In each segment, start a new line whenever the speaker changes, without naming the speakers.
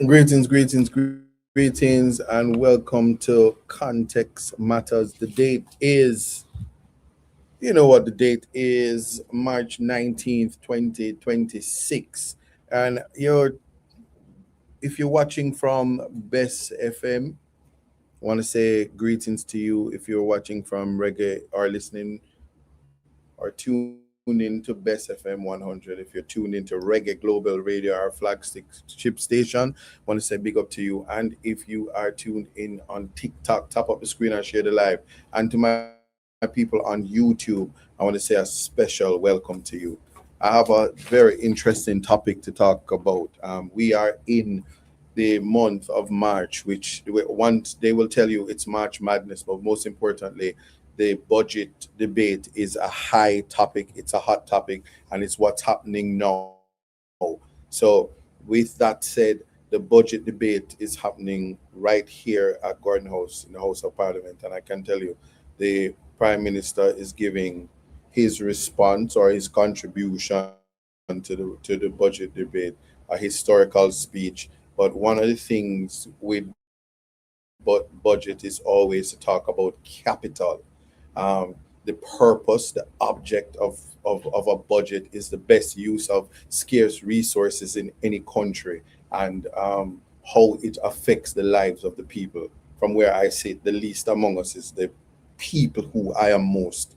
Greetings, and welcome to Context Matters. The date is, you know what the date is, March 19th, 2026. And if you're watching from Best FM, I want to say greetings to you. If you're watching from Reggae or listening or tuned into Best FM 100, if you're tuned into Reggae Global Radio, our flagship station, want to say big up to you. And if you are tuned in on TikTok, tap up the screen and share the live. And to my people on YouTube, I want to say a special welcome to you. I have a very interesting topic to talk about. We are in the month of March, which once they will tell you it's March Madness, but most importantly, the budget debate is a high topic, it's a hot topic, and it's what's happening now. So, with that said, the budget debate is happening right here at Gordon House in the House of Parliament, and I can tell you, the Prime Minister is giving his response or his contribution to the budget debate, a historical speech. But one of the things with budget is always to talk about capital. Um, the purpose, the object of a budget is the best use of scarce resources in any country, and how it affects the lives of the people. From where I sit, the least among us is the people who I am most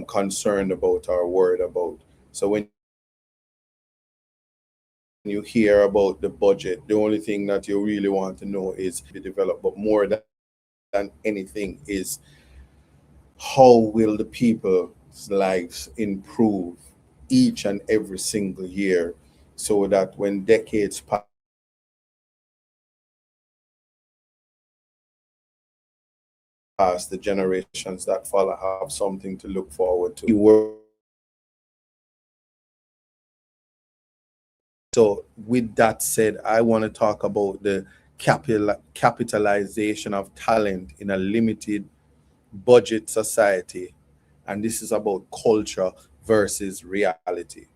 concerned about or worried about. So when you hear about the budget, the only thing that you really want to know is be developed. But more than anything is how will the people's lives improve each and every single year, so that when decades pass, the generations that follow have something to look forward to. So the word capital. So with that said, I want to talk about the capitalization of talent in a limited budget society, and this is about culture versus reality.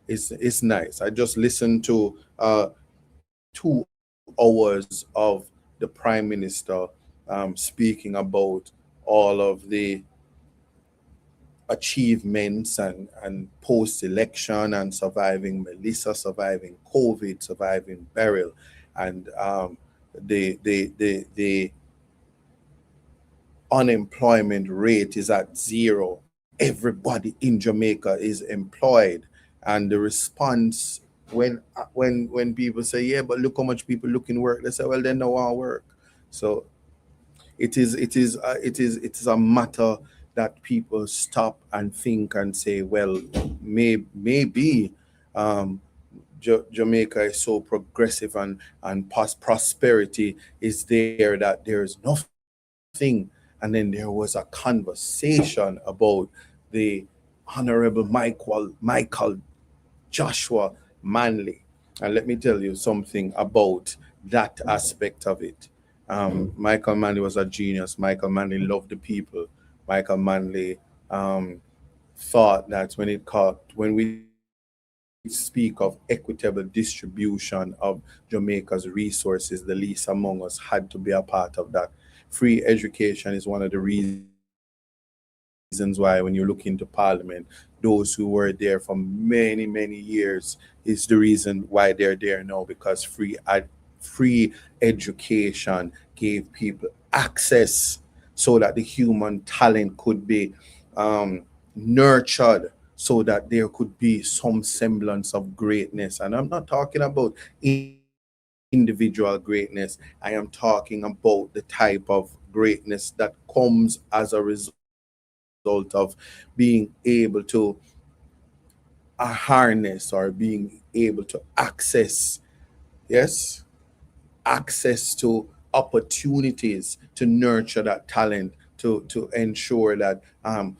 It's nice. I just listened to 2 hours of the prime minister speaking about all of the achievements and post election and surviving Melissa, surviving COVID, surviving burial, and the unemployment rate is at zero. Everybody in Jamaica is employed, and the response when people say, "Yeah, but look how much people looking work," they say, "Well, they know our work." So it is a matter that people stop and think and say, "Well, maybe." Um, Jamaica is so progressive and prosperity is there that there is nothing. And then there was a conversation about the Honorable Michael Joshua Manley. And let me tell you something about that aspect of it. Michael Manley was a genius. Michael Manley loved the people. Michael Manley um, thought that when we speak of equitable distribution of Jamaica's resources, the least among us had to be a part of that. Free education is one of the reasons why, when you look into Parliament, those who were there for many years is the reason why they're there now, because free education gave people access so that the human talent could be nurtured, so that there could be some semblance of greatness. And I'm not talking about individual greatness, I am talking about the type of greatness that comes as a result of being able to harness or being able to access, yes, access to opportunities to nurture that talent, to ensure that the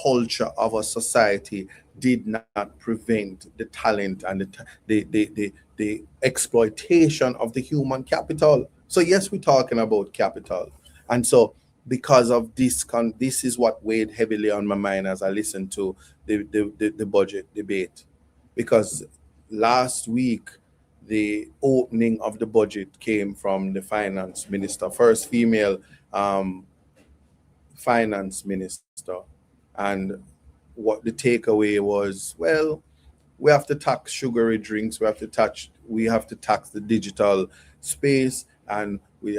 culture of a society did not prevent the talent and the exploitation of the human capital. So yes, we're talking about capital. And so because of this this is what weighed heavily on my mind as I listened to the budget debate, because last week the opening of the budget came from the finance minister, first female um, finance minister. And what the takeaway was, well, we have to tax sugary drinks, we have to tax the digital space, and we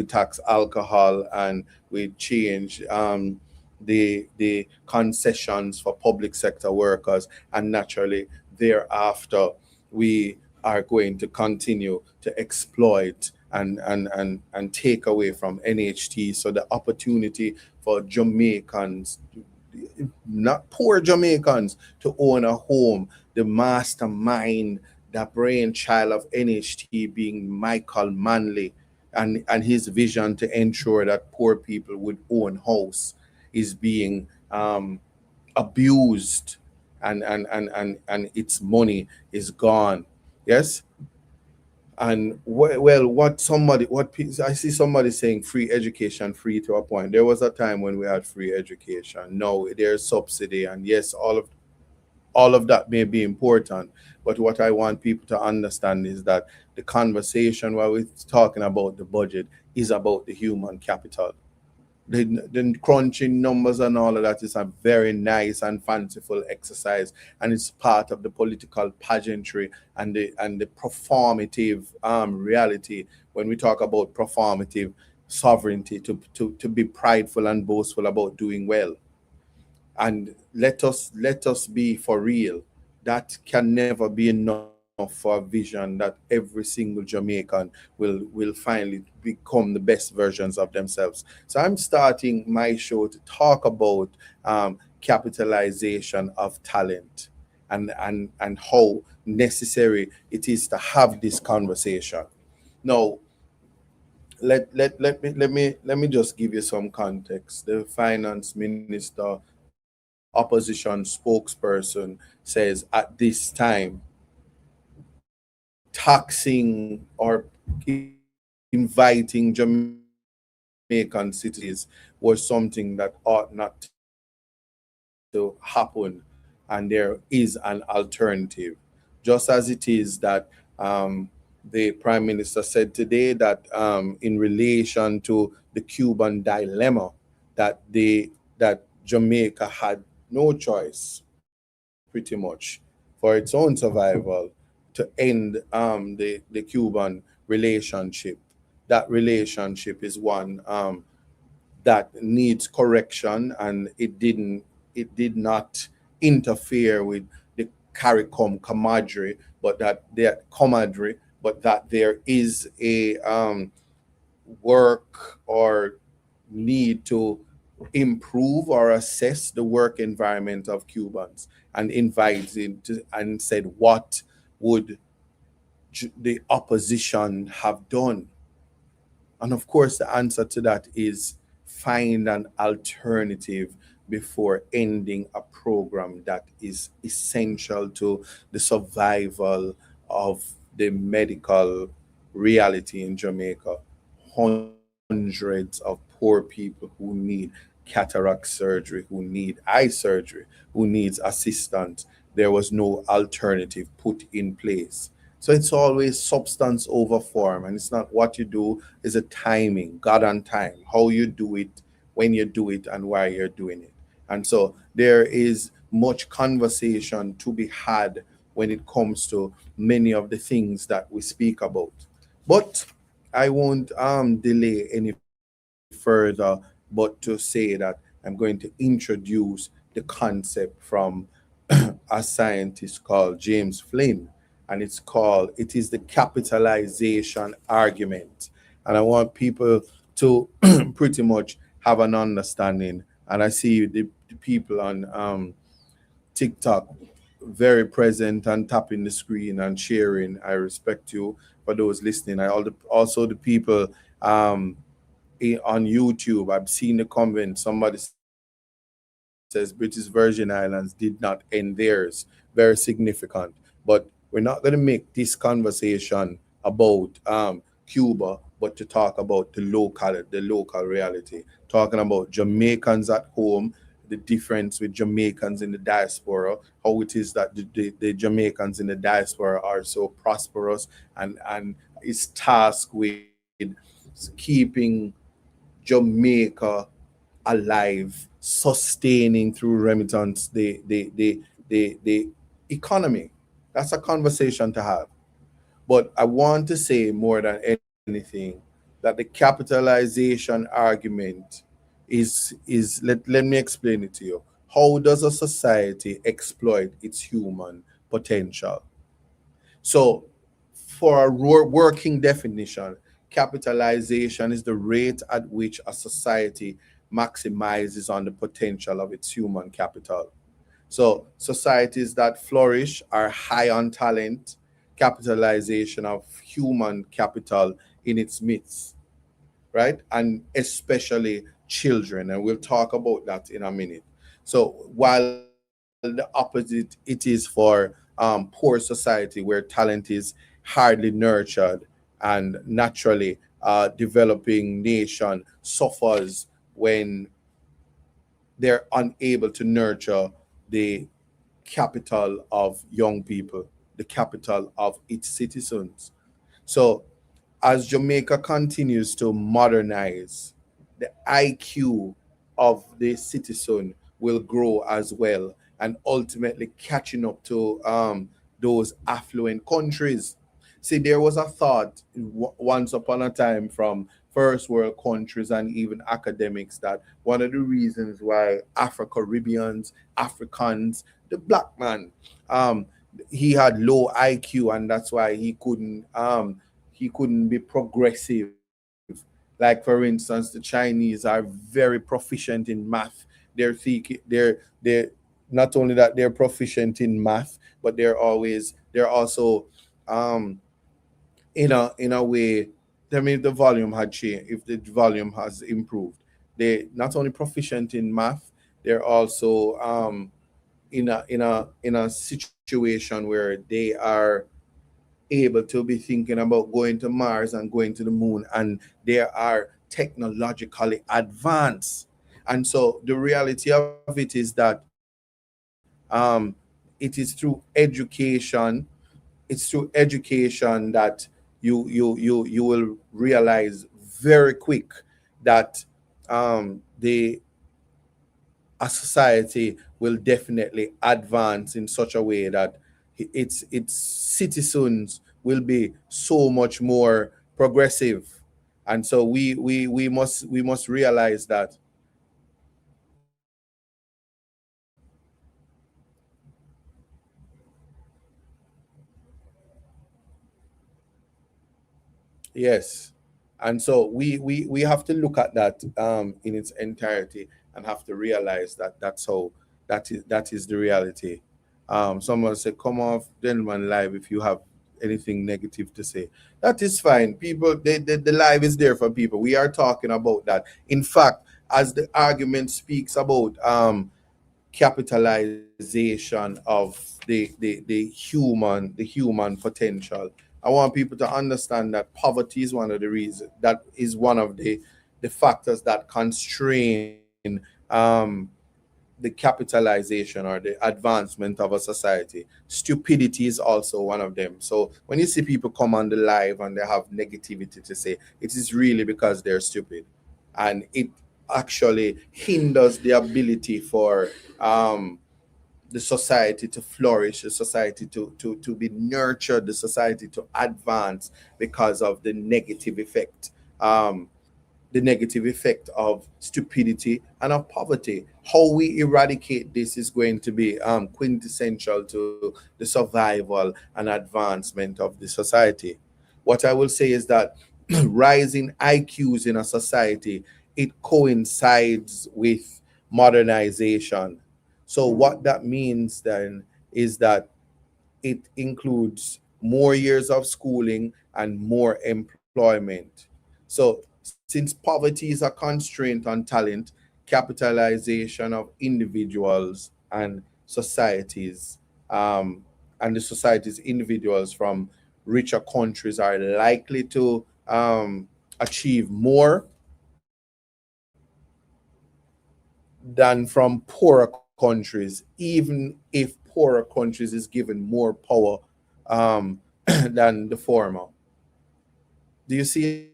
tax alcohol, and we change the concessions for public sector workers, and naturally thereafter we are going to continue to exploit and take away from NHT. So the opportunity for Jamaicans, not poor Jamaicans, to own a home, the mastermind, the brainchild of NHT being Michael Manley, and his vision to ensure that poor people would own house is being abused, and its money is gone. Yes. And well, I see somebody saying free education, free to a point. There was a time when we had free education. No, there's subsidy, and yes, all of that may be important. But what I want people to understand is that the conversation while we're talking about the budget is about the human capital. The crunching numbers and all of that is a very nice and fanciful exercise, and it's part of the political pageantry and the performative reality. When we talk about performative sovereignty, to be prideful and boastful about doing well, and let us be for real. That can never be enough for a vision that every single Jamaican will finally become the best versions of themselves. So I'm starting my show to talk about capitalization of talent, and how necessary it is to have this conversation. Now, let me just give you some context. The finance minister, opposition spokesperson, says at this time taxing or inviting Jamaican citizens was something that ought not to happen, and there is an alternative. Just as it is that the Prime Minister said today that in relation to the Cuban dilemma, that Jamaica had no choice, pretty much, for its own survival, to end the Cuban relationship. That relationship is one that needs correction, and it did not interfere with the CARICOM camaraderie, but that there is a work or need to improve or assess the work environment of Cubans, and invited to, and said, what would the opposition have done? And of course, the answer to that is find an alternative before ending a program that is essential to the survival of the medical reality in Jamaica. Hundreds of poor people who need cataract surgery, who need eye surgery, who needs assistance. There was no alternative put in place. So it's always substance over form, and it's not what you do, it's a timing, God and time, how you do it, when you do it, and why you're doing it. And so there is much conversation to be had when it comes to many of the things that we speak about. But I won't delay any further, but to say that I'm going to introduce the concept from a scientist called James Flynn, and it is the capitalization argument. And I want people to pretty much have an understanding. And I see the people on TikTok very present and tapping the screen and sharing. I respect you. For those listening, also the people on YouTube. I've seen the comment. Somebody says British Virgin Islands did not end theirs. Very significant. But we're not going to make this conversation about Cuba, but to talk about the local reality. Talking about Jamaicans at home, the difference with Jamaicans in the diaspora, how it is that the Jamaicans in the diaspora are so prosperous and is tasked with keeping Jamaica alive, sustaining through remittance the economy. That's a conversation to have. But I want to say more than anything that the capitalization argument let me explain it to you. How does a society exploit its human potential? So, for a working definition, capitalization is the rate at which a society maximizes on the potential of its human capital. So, societies that flourish are high on talent, capitalization of human capital in its midst, right? And especially children. And we'll talk about that in a minute. So, while the opposite it is for poor society where talent is hardly nurtured and naturally developing nation suffers when they're unable to nurture the capital of young people, the capital of its citizens. So, as Jamaica continues to modernize, the IQ of the citizen will grow as well, and ultimately catching up to those affluent countries. See, there was a thought once upon a time from first world countries and even academics that one of the reasons why Afro Caribbeans, Africans, the black man, um, he had low IQ, and that's why he couldn't be progressive. Like for instance, the Chinese are very proficient in math. They're not only that they're proficient in math, but they're also um in a way. I mean, if the volume had changed, if the volume has improved, they not only proficient in math, they're also in a situation where they are able to be thinking about going to Mars and going to the moon, and they are technologically advanced. And so the reality of it is that it is through education, that you will realize very quick that the a society will definitely advance in such a way that its citizens will be so much more progressive. And so we must realize that yes. And so we have to look at that in its entirety and have to realize that that is the reality. Someone said, "Come off, gentleman, live if you have anything negative to say." That is fine. People, the live is there for people. We are talking about that. In fact, as the argument speaks about capitalization of the human potential. I want people to understand that poverty is one of the reasons, that is one of the factors that constrain the capitalization or the advancement of a society. Stupidity is also one of them. So when you see people come on the live and they have negativity to say, it is really because they're stupid, and it actually hinders the ability for the society to flourish, the society to be nurtured, the society to advance because of um, the negative effect of stupidity and of poverty. How we eradicate this is going to be quintessential to the survival and advancement of the society. What I will say is that rising IQs in a society, it coincides with modernization. So what that means then is that it includes more years of schooling and more employment. So, since poverty is a constraint on talent, capitalization of individuals societies, um, and the society's individuals from richer countries are likely to achieve more than from poorer countries, even if poorer countries is given more power um, than the former. Do you see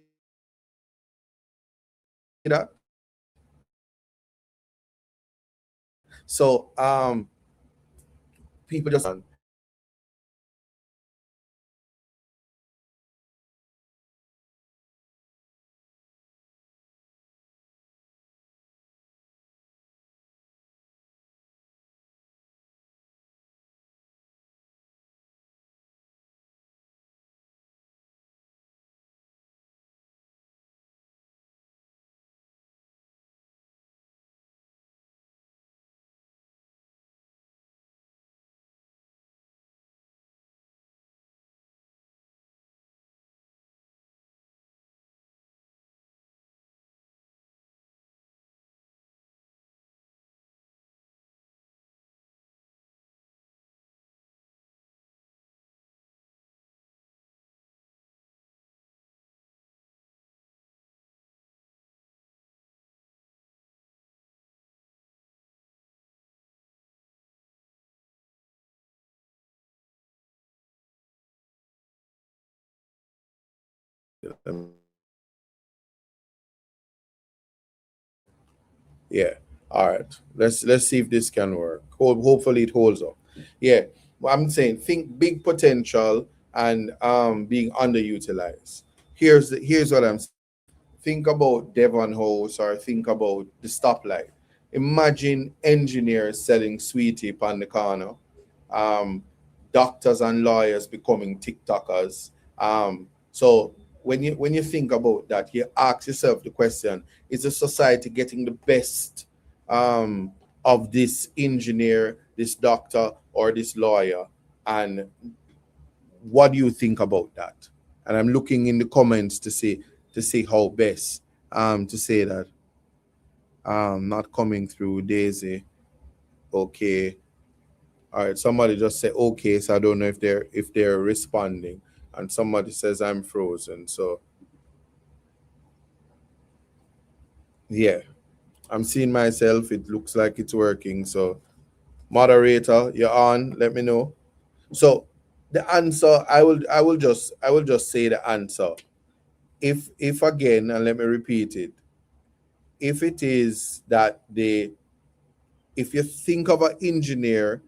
that? So people just yeah. All right. Let's see if this can work. Hopefully it holds up. Yeah. Well, I'm saying think big potential and being underutilized. Here's what I'm saying. Think about Devon House or think about the stoplight. Imagine engineers selling sweetie on the corner, um, doctors and lawyers becoming TikTokers. So when you think about that, you ask yourself the question: is the society getting the best um, of this engineer, this doctor, or this lawyer? And what do you think about that? And I'm looking in the comments to see how best to say that. Not coming through, Daisy. Okay. All right. Somebody just say okay, so I don't know if they're responding. And somebody says I'm frozen. So yeah, I'm seeing myself. It looks like it's working. So moderator, you're on. Let me know. So the answer, I will just say the answer. If again, and let me repeat it, if it is that they if you think of an engineer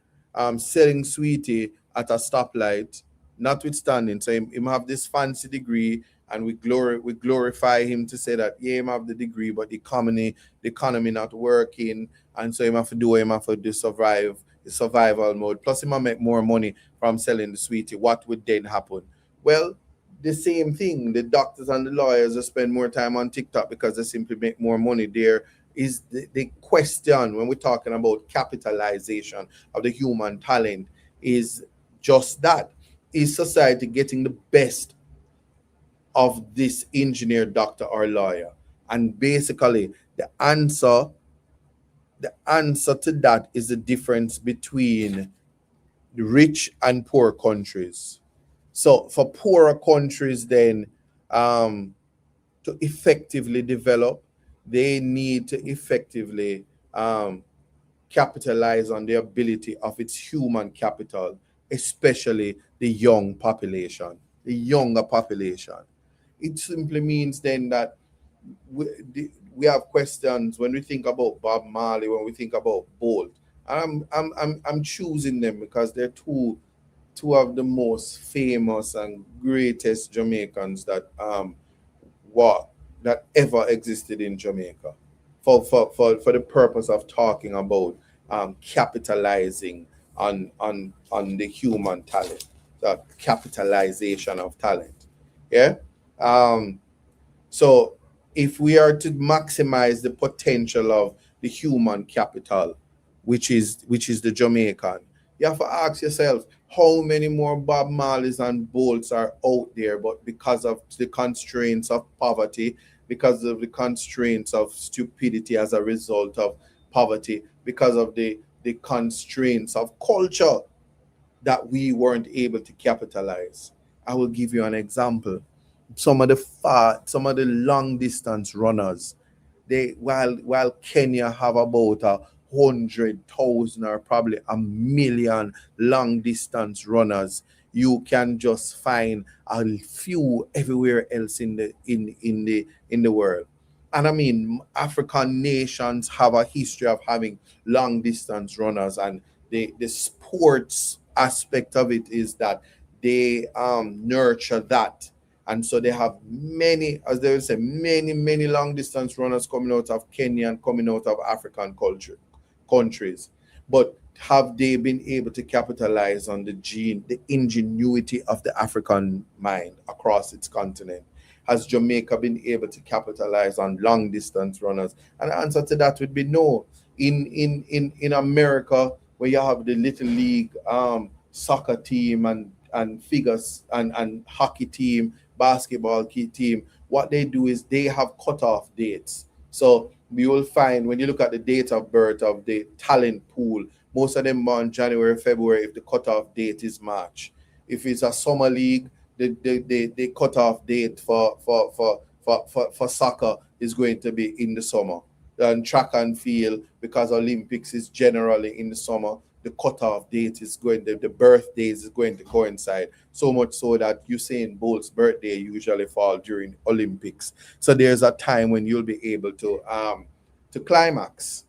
selling sweetie at a stoplight, notwithstanding, so him have this fancy degree, and we glorify him to say that yeah, him have the degree, but the economy not working, and so him have to do what him have to do survive the survival mode. Plus, him have make more money from selling the sweetie. What would then happen? Well, the same thing. The doctors and the lawyers will spend more time on TikTok because they simply make more money there. Is the question when we're talking about capitalization of the human talent is just that. Is society getting the best of this engineer, doctor, or lawyer? And basically, the answer to that is the difference between the rich and poor countries. So for poorer countries, then um, to effectively develop, they need to effectively um, capitalize on the ability of its human capital, especially the young population, the younger population. It simply means then that we have questions when we think about Bob Marley, when we think about Bolt. I'm choosing them because they're two of the most famous and greatest Jamaicans what that ever existed in Jamaica, for the purpose of talking about capitalizing on the human talent, the capitalization of talent. Yeah. Um, so if we are to maximize the potential of the human capital, which is the Jamaican, you have to ask yourself how many more Bob Marleys and Bolts are out there, but because of the constraints of poverty, because of the constraints of stupidity as a result of poverty, because of the constraints of culture that we weren't able to capitalize. I will give you an example. Some of the long distance runners, They while Kenya have about 100,000 or probably 1 million long distance runners, you can just find a few everywhere else in the world. And I mean, African nations have a history of having long distance runners, and the sports aspect of it is that they nurture that. And so they have many, as they would say, many long distance runners coming out of Kenya and coming out of African countries. But have they been able to capitalize on the ingenuity of the African mind across its continent? Has Jamaica been able to capitalize on long distance runners? And the answer to that would be no. In America, where you have the little league soccer team and figures and hockey team, basketball key team, what they do is they have cutoff dates. So you will find when you look at the date of birth of the talent pool, most of them born January, February, if the cutoff date is March. If it's a summer league, the cutoff date for soccer is going to be in the summer. And track and field, because Olympics is generally in the summer, the cutoff date is going the birthdays is going to coincide. So much so that Usain Bolt's birthday usually fall during Olympics. So there's a time when you'll be able to climax.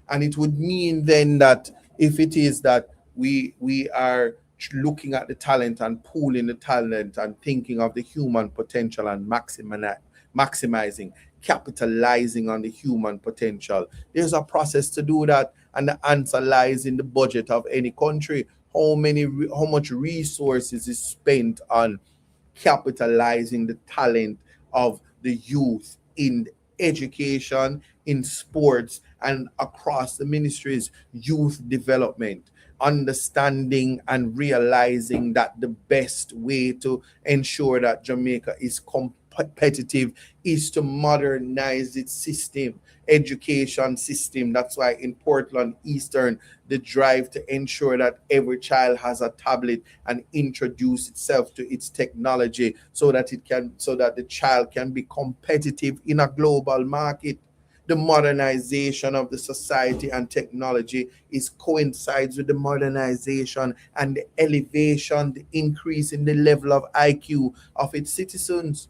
And it would mean then that if it is that we are looking at the talent and pooling the talent and thinking of the human potential and maximizing, capitalizing on the human potential, there's a process to do that, and the answer lies in the budget of any country. How much resources is spent on capitalizing the talent of the youth in education, in sports, and across the ministries, youth development, understanding and realizing that the best way to ensure that Jamaica is competitive is to modernize its system, education system. That's why in Portland Eastern, the drive to ensure that every child has a tablet and introduce itself to its technology so that the child can be competitive in a global market. The modernization of the society and technology is coincides with the modernization and the elevation, the increase in the level of IQ of its citizens.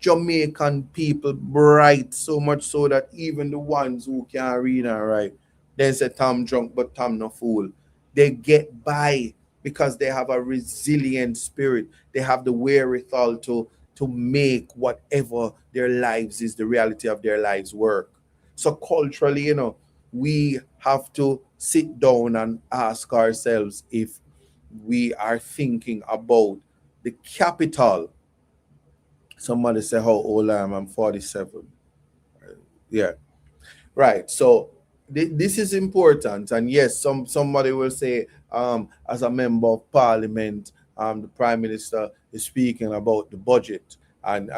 Jamaican people bright, so much so that even the ones who can't read and write, they say Tom drunk, but Tom no fool. They get by because they have a resilient spirit. They have the wherewithal to make whatever their lives is, the reality of their lives, work. So culturally, we have to sit down and ask ourselves if we are thinking about the capital. Somebody say how old I am. I'm 47. Yeah, right. So this is important, and yes, somebody will say, as a member of parliament, the prime minister is speaking about the budget, and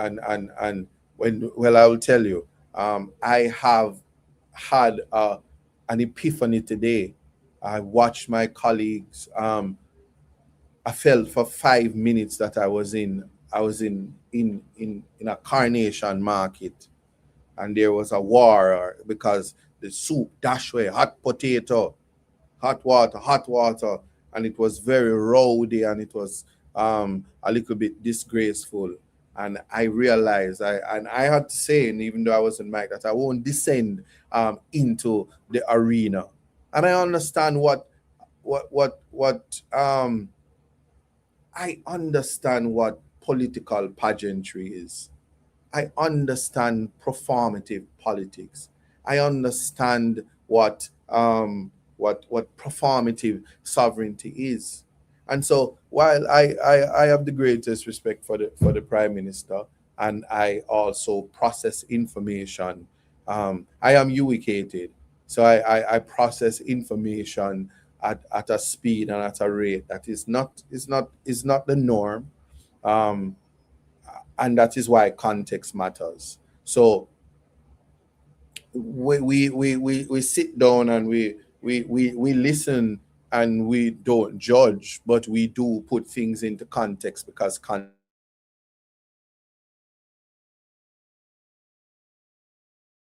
when well, I will tell you, I have had an epiphany today. I watched my colleagues. I felt for 5 minutes that I was in a carnation market, and there was a war because the soup dash way, hot water, and it was very rowdy, and it was a little bit disgraceful. And I realized I had to say, and even though I wasn't Mike, that I won't descend into the arena. And I understand what I understand what political pageantry is. I understand performative politics. I understand what performative sovereignty is. And so while I have the greatest respect for the prime minister, and I also process information, I am educated. So I process information at a speed and at a rate that is not the norm. Um, and that is why context matters. So we sit down and we listen, and we don't judge, but we do put things into context, because context matters.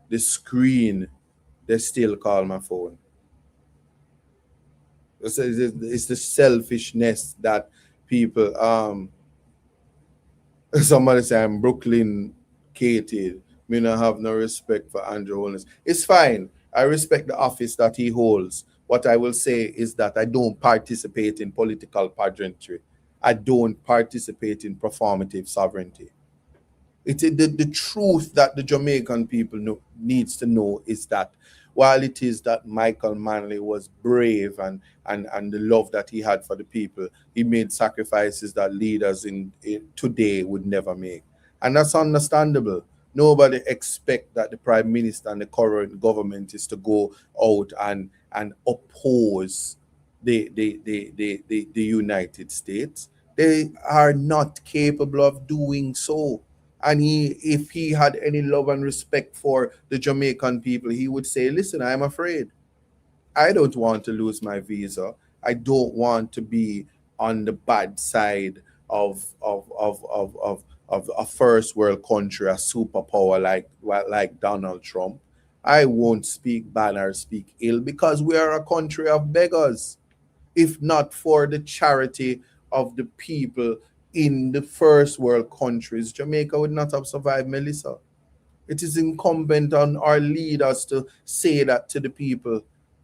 the screen, they still call my phone. It's the selfishness that people somebody say I'm Brooklyn cated. Me not have no respect for Andrew Holness. It's fine. I respect the office that he holds. What I will say is that I don't participate in political pageantry. I don't participate in performative sovereignty. The truth that the Jamaican people needs to know is that while it is that Michael Manley was brave and the love that he had for the people, he made sacrifices that leaders in today would never make. And that's understandable. Nobody expect that the prime minister and the current government is to go out and oppose the United States. They are not capable of doing so. And if he had any love and respect for the Jamaican people, he would say, listen, I'm afraid. I don't want to lose my visa. I don't want to be on the bad side of a first world country, a superpower like Donald Trump. I won't speak bad or speak ill because we are a country of beggars. If not for the charity of the people in the first world countries, Jamaica would not have survived, Melissa. It is incumbent on our leaders to say that to the people,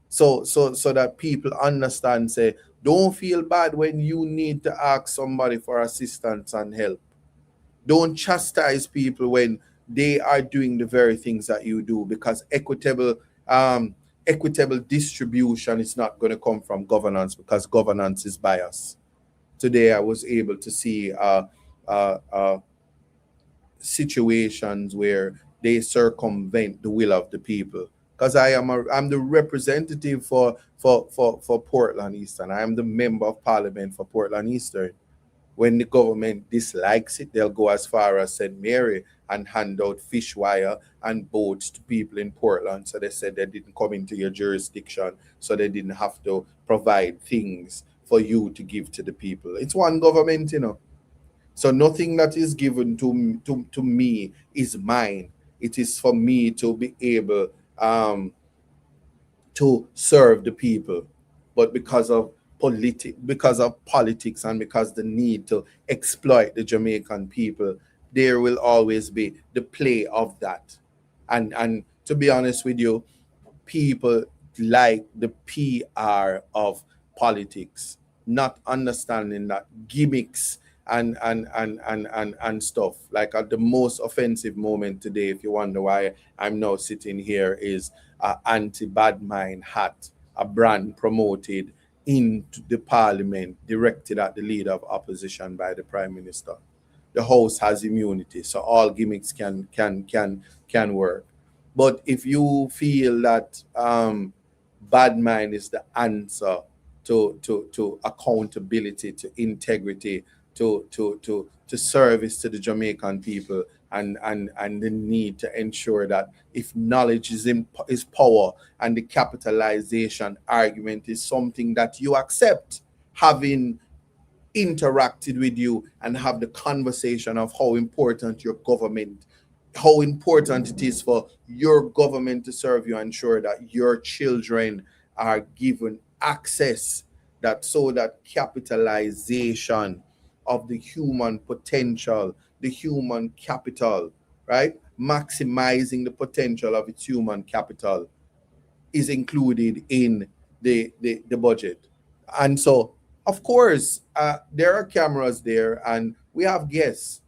so that people understand. Say, don't feel bad when you need to ask somebody for assistance and help. Don't chastise people when they are doing the very things that you do, because equitable distribution is not going to come from governance, because governance is bias. Today I was able to see situations where they circumvent the will of the people, because I'm the representative for Portland Eastern. I am the member of parliament for Portland Eastern. When the government dislikes it, they'll go as far as St. Mary and hand out fish wire and boats to people in Portland. So they said they didn't come into your jurisdiction, so they didn't have to provide things for you to give to the people. It's one government, you know. So nothing that is given to me is mine. It is for me to be able to serve the people. But because of politics and because the need to exploit the Jamaican people, there will always be the play of that. And to be honest with you, people like the PR of politics, not understanding that gimmicks and stuff. Like at the most offensive moment today, if you wonder why I'm now sitting here, is a anti-bad mind hat, a brand promoted into the parliament, directed at the leader of opposition by the prime minister. The house has immunity, so all gimmicks can work. But if you feel that bad mind is the answer to accountability, to integrity, to service to the Jamaican people, and the need to ensure that if knowledge is power, and the capitalization argument is something that you accept, having interacted with you and have the conversation of how important it is for your government to serve you, ensure that your children are given access, that so that capitalization of the human potential, the human capital, right, maximizing the potential of its human capital, is included in the budget. And so, of course, there are cameras there, and we have guests.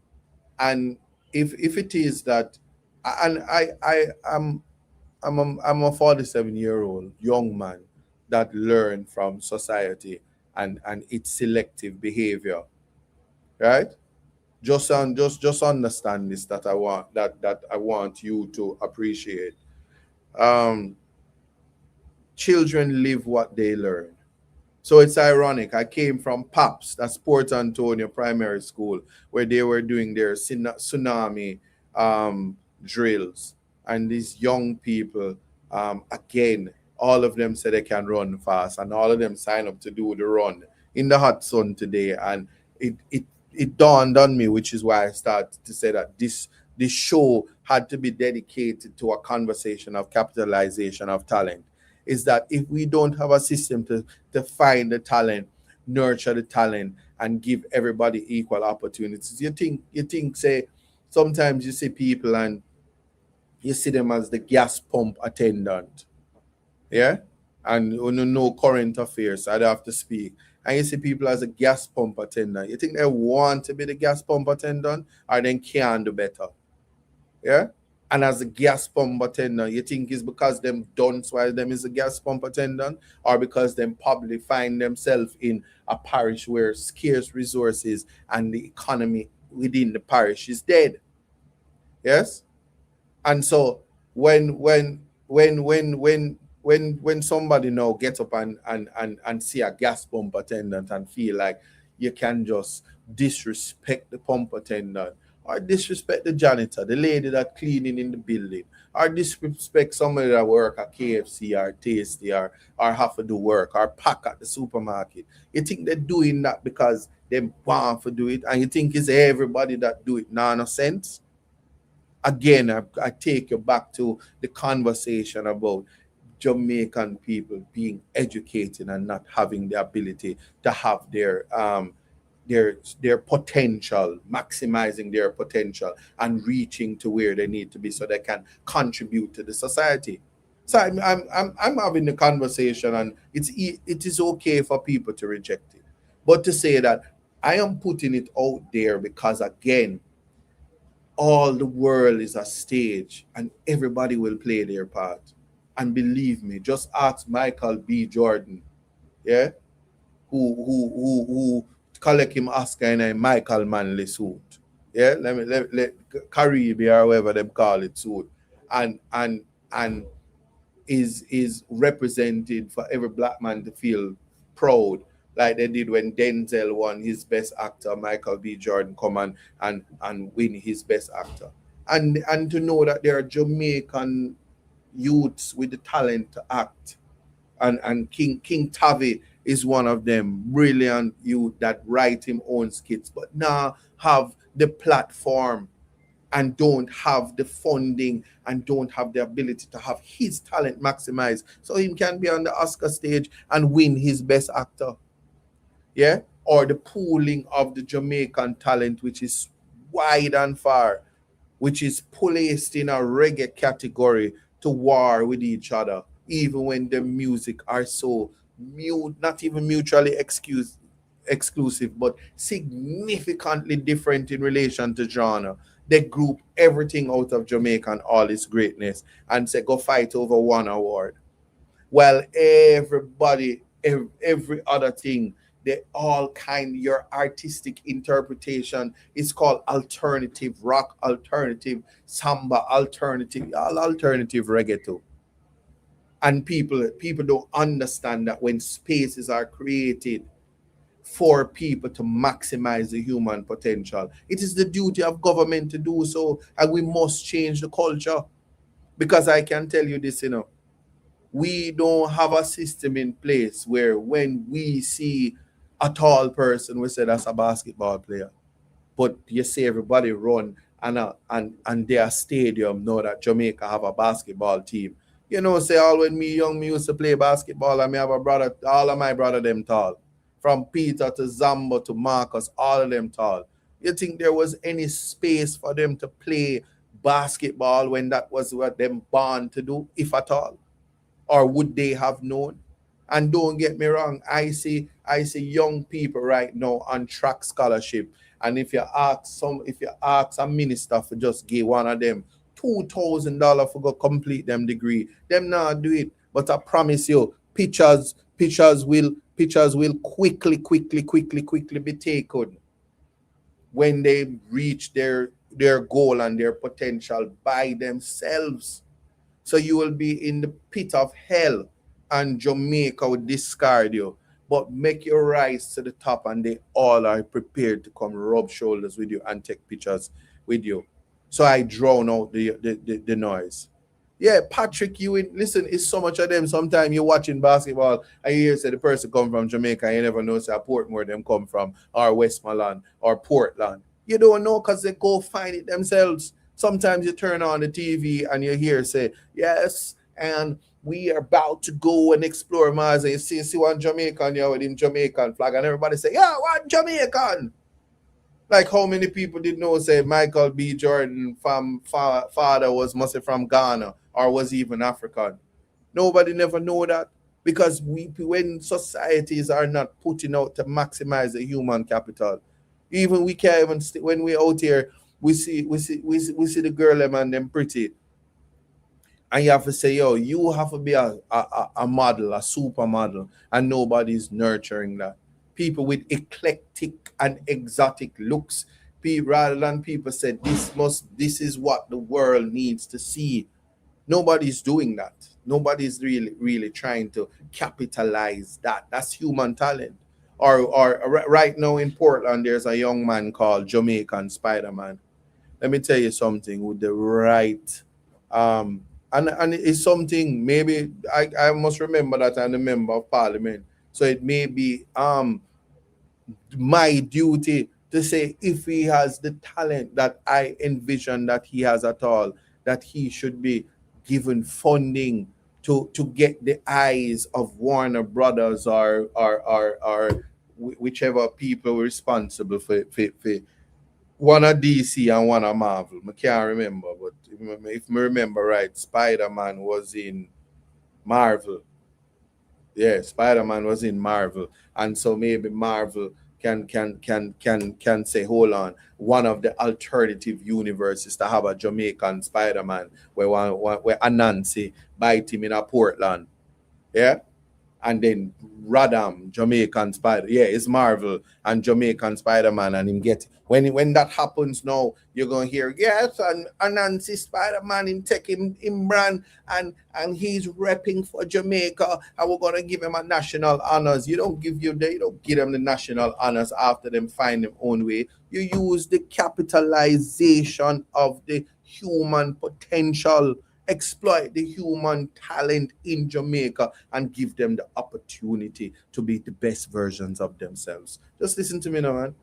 And if it is that, and I'm a 47-year-old young man that learned from society and its selective behavior, right? Just understand this, that I want you to appreciate. Um, Children live what they learn. So it's ironic. I came from PAPS, that's Port Antonio Primary School, where they were doing their tsunami drills. And these young people, again, all of them say they can run fast, and all of them sign up to do the run in the hot sun today. And it dawned on me, which is why I started to say that the show had to be dedicated to a conversation of capitalization of talent. Is that if we don't have a system to find the talent, nurture the talent, and give everybody equal opportunities, you think say sometimes you see people and you see them as the gas pump attendant, yeah, and no current affairs. I'd have to speak. And you see people as a gas pump attendant. You think they want to be the gas pump attendant, or they can do better, yeah? And as a gas pump attendant, you think it's because them done why them is a gas pump attendant, or because them probably find themselves in a parish where scarce resources and the economy within the parish is dead. Yes? And so when somebody now gets up and see a gas pump attendant and feel like you can just disrespect the pump attendant, or disrespect the janitor, the lady that cleaning in the building, or disrespect somebody that work at KFC or Tasty, or have to do work or pack at the supermarket, you think they're doing that because they want to do it, and you think it's everybody that do it? No sense. Again, I take you back to the conversation about Jamaican people being educated and not having the ability to have their potential, maximizing their potential and reaching to where they need to be so they can contribute to the society. So I'm having the conversation, and it is okay for people to reject it, but to say that I am putting it out there because, again, all the world is a stage and everybody will play their part. And believe me, just ask Michael B. Jordan, yeah, who collect him Oscar in a Michael Manley suit. Yeah, let Caribbean or whatever them call it suit. And is represented for every black man to feel proud, like they did when Denzel won his best actor, Michael B. Jordan come and win his best actor. And to know that there are Jamaican youths with the talent to act. And King Tavi is one of them, brilliant youth that write him own skits, but now have the platform and don't have the funding and don't have the ability to have his talent maximized so he can be on the Oscar stage and win his best actor. Yeah? Or the pooling of the Jamaican talent, which is wide and far, which is placed in a reggae category to war with each other, even when the music are so not even mutually exclusive, but significantly different in relation to genre. They group everything out of Jamaica and all its greatness and say, go fight over one award. Well, every other thing, they all kind your artistic interpretation is called alternative rock, alternative samba, alternative, all alternative reggae too. And people don't understand that when spaces are created for people to maximize the human potential, it is the duty of government to do so, and we must change the culture. Because I can tell you this, we don't have a system in place where when we see a tall person, we say that's a basketball player. But you see everybody run and their stadium know that Jamaica have a basketball team. Say all when me used to play basketball, and me have a brother, all of my brother them tall. From Peter to Zambo to Marcus, all of them tall. You think there was any space for them to play basketball when that was what them born to do, if at all? Or would they have known? And don't get me wrong, I see young people right now on track scholarship. And if you ask a minister for just give one of them $2,000 for go complete them degree, them not do it. But I promise you, pictures will quickly be taken when they reach their goal and their potential by themselves. So you will be in the pit of hell, and Jamaica will discard you. But make your rise to the top, and they all are prepared to come rub shoulders with you and take pictures with you. So I drown out the noise. Yeah, Patrick Ewing, listen, it's so much of them. Sometimes you're watching basketball and you hear say the person come from Jamaica and you never know say Portmore them come from, or Westmoreland or Portland. You don't know because they go find it themselves. Sometimes you turn on the TV and you hear say, yes, and we are about to go and explore Mars. And you see one Jamaican here with him Jamaican flag, and everybody say, yeah, one Jamaican. Like how many people did know say Michael B. Jordan from father was mostly from Ghana or was even African? Nobody never know that because when societies are not putting out to maximize the human capital, even we can't even when we out here we see the girl them and them pretty, and you have to say, yo, you have to be a model, a supermodel, and nobody's nurturing that. People with eclectic and exotic looks, rather than people say this is what the world needs to see. Nobody's doing that. Nobody's really trying to capitalize that. That's human talent. Or right now in Portland, there's a young man called Jamaican Spider-Man. Let me tell you something with the right and it's something maybe I must remember that I'm a member of parliament. So it may be my duty to say if he has the talent that I envision that he has at all, that he should be given funding to get the eyes of Warner Brothers or whichever people responsible for one of DC and one of Marvel. I can't remember, but if I remember right, Spider-Man was in Marvel. Yeah, Spider-Man was in Marvel. And so maybe Marvel can say, hold on, one of the alternative universes to have a Jamaican Spider-Man where Anansi bite him in a Portland. Yeah, and then Radam, Jamaican Spider. Yeah, it's Marvel and Jamaican Spider-Man, and him get when that happens now, you're gonna hear yes, and Nancy Spider-Man in take him brand and he's repping for Jamaica, and we're gonna give him a national honors. You don't give them the national honors after them find their own way. You use the capitalization of the human potential, exploit the human talent in Jamaica and give them the opportunity to be the best versions of themselves. Just listen to me now, man.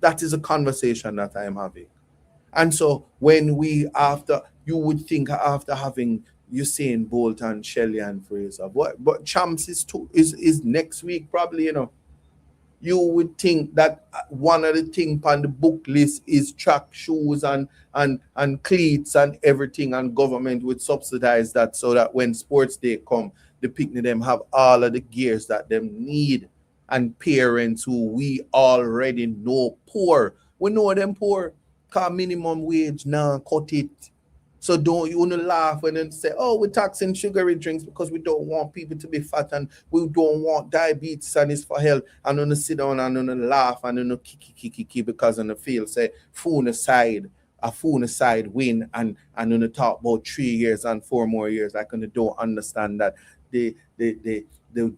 That is a conversation that I am having. And so when you would think after having Usain Bolt and Shelley and Fraser, but Champs is next week probably, you would think that one of the things on the book list is track shoes and cleats and everything, and government would subsidize that so that when sports day come, the picnic them have all of the gears that them need. And parents who we already know poor, we know them poor, cause minimum wage now cut it. So don't you want to laugh when they say, "Oh, we're taxing sugary drinks because we don't want people to be fat and we don't want diabetes and it's for health." And on the sit down and on the laugh and on the kiki because on the field say phone aside win and on the talk about 3 years and 4 more years. I kind of don't understand that the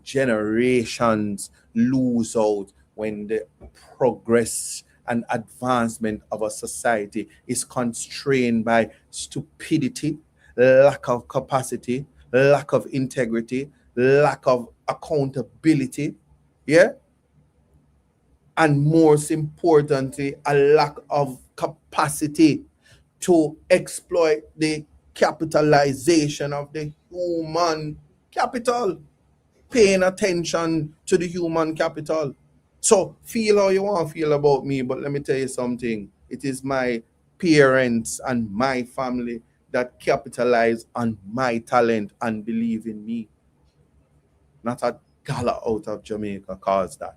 generations lose out when the progress and advancement of a society is constrained by stupidity, lack of capacity, lack of integrity, lack of accountability, yeah, and most importantly, a lack of capacity to exploit the capitalization of the human capital, paying attention to the human capital. So feel how you want to feel about me, but let me tell you something. It is my parents and my family that capitalize on my talent and believe in me. Not a gala out of Jamaica caused that.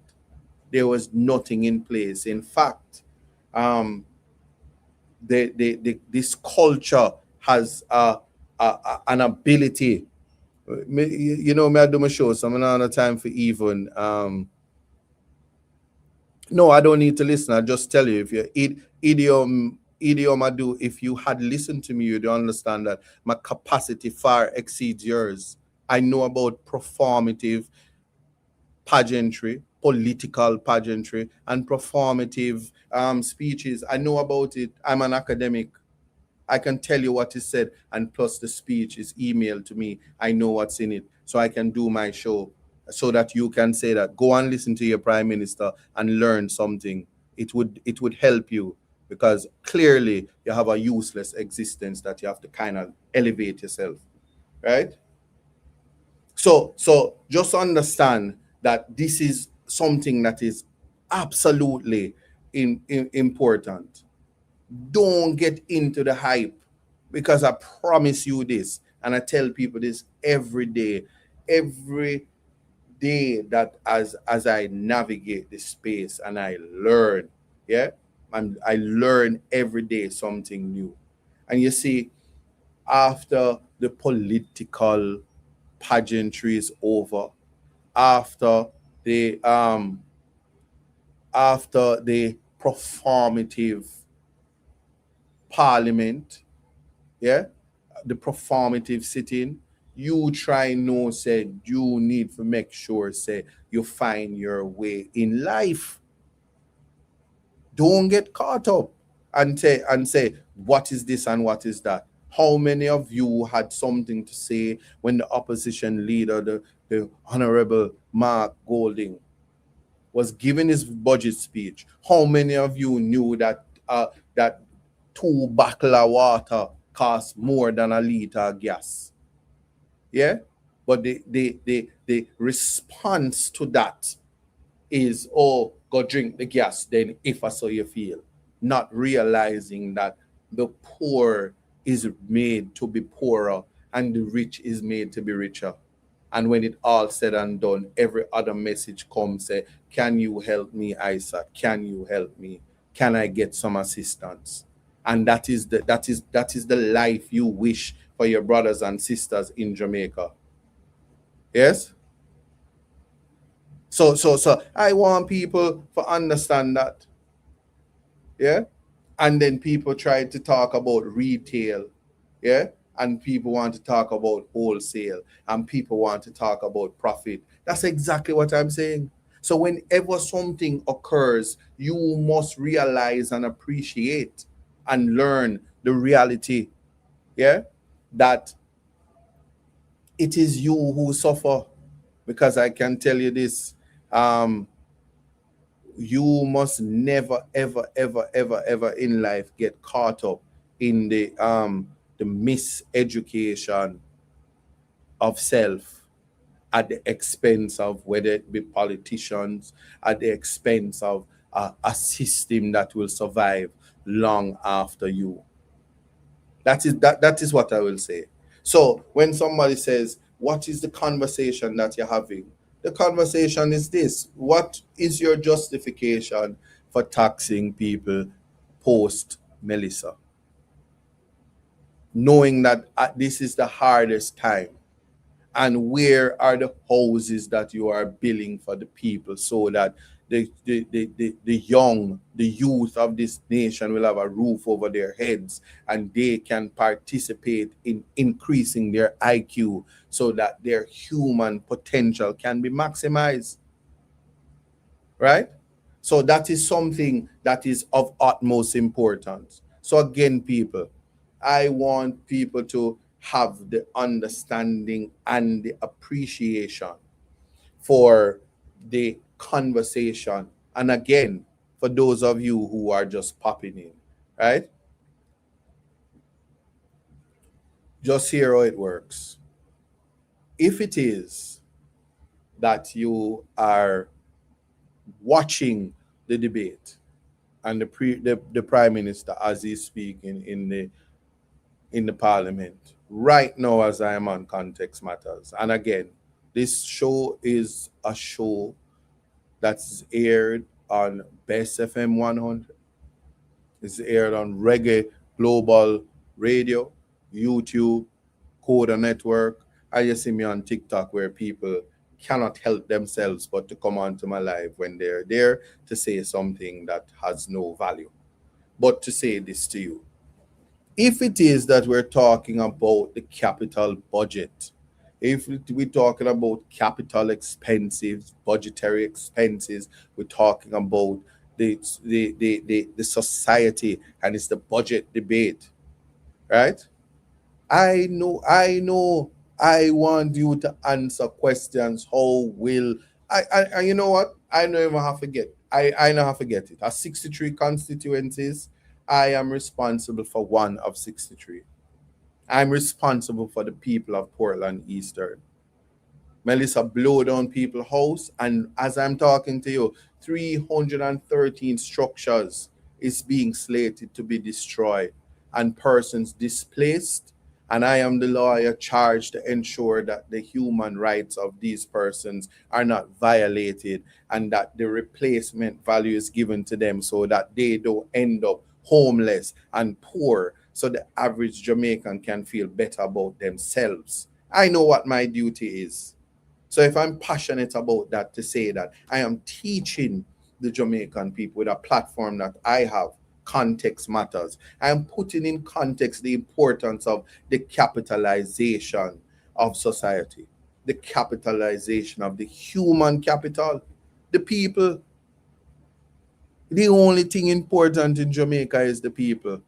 There was nothing in place. In fact, um, this culture has an ability. Me I do my show, so I'm not have time for even no, I don't need to listen. I just tell you if you idiom I do. If you had listened to me, you'd understand that my capacity far exceeds yours. I know about performative pageantry, political pageantry, and performative speeches. I know about it. I'm an academic. I can tell you what is said, and plus the speech is emailed to me. I know what's in it, so I can do my show, so that you can say that go and listen to your prime minister and learn something. It would help you. because clearly you have a useless existence that you have to kind of elevate yourself, right? So just understand that this is something that is absolutely important. Don't get into the hype, because I promise you this, and I tell people this every day, that as I navigate this space and I learn, yeah, and I learn every day something new. And you see, after the political pageantry is over, after the performative parliament, yeah, the performative sitting, you try no say you need to make sure say you find your way in life. Don't get caught up and say what is this and what is that. How many of you had something to say when the opposition leader, the honorable Mark Golding, was giving his budget speech? How many of you knew that that 2 bottle of water costs more than a liter of gas? Yeah, but the response to that is, oh, go drink the gas then if I saw you feel, not realizing that the poor is made to be poorer and the rich is made to be richer. And when it all said and done, every other message comes say, can you help me, Isaac? Can you help me? Can I get some assistance? And that is the life you wish for your brothers and sisters in Jamaica. Yes? So I want people to understand that. Yeah. And then people try to talk about retail. Yeah. And people want to talk about wholesale, and people want to talk about profit. That's exactly what I'm saying. So whenever something occurs, you must realize and appreciate and learn the reality. Yeah. That it is you who suffer. Because I can tell you this, um, you must never ever in life get caught up in the miseducation of self at the expense of, whether it be politicians, at the expense of a system that will survive long after you. That is what I will say. So when somebody says, what is the conversation that you're having? The conversation is this: what is your justification for taxing people post Melissa? Knowing that this is the hardest time, and where are the houses that you are building for the people, so that the youth of this nation will have a roof over their heads, and they can participate in increasing their IQ, so that their human potential can be maximized, right? So that is something that is of utmost importance. So again, people, I want people to have the understanding and the appreciation for the conversation. And again, for those of you who are just popping in, right? Just hear how it works. If it is that you are watching the debate, and the prime minister as he's speaking in the parliament right now, as I am on Context Matters, and again, this show is a show that's aired on Best FM 100. It's aired on Reggae Global Radio, YouTube, Coda Network. I just see me on TikTok, where people cannot help themselves but to come onto my live when they're there to say something that has no value. But to say this to you, if it is that we're talking about the capital budget, if we're talking about capital expenses, budgetary expenses, we're talking about the society, and it's the budget debate, right? I know. I want you to answer questions. How will I you know what? I know even have to get. I know how to get it. 63 constituencies, I am responsible for one of 63. I'm responsible for the people of Portland Eastern. Melissa blow down people's house, and as I'm talking to you, 313 structures is being slated to be destroyed and persons displaced. And I am the lawyer charged to ensure that the human rights of these persons are not violated and that the replacement value is given to them so that they don't end up homeless and poor, so the average Jamaican can feel better about themselves. I know what my duty is. So if I'm passionate about that, to say that I am teaching the Jamaican people with a platform that I have, context matters. I am putting in context the importance of the capitalization of society, the capitalization of the human capital, the people. The only thing important in Jamaica is the people.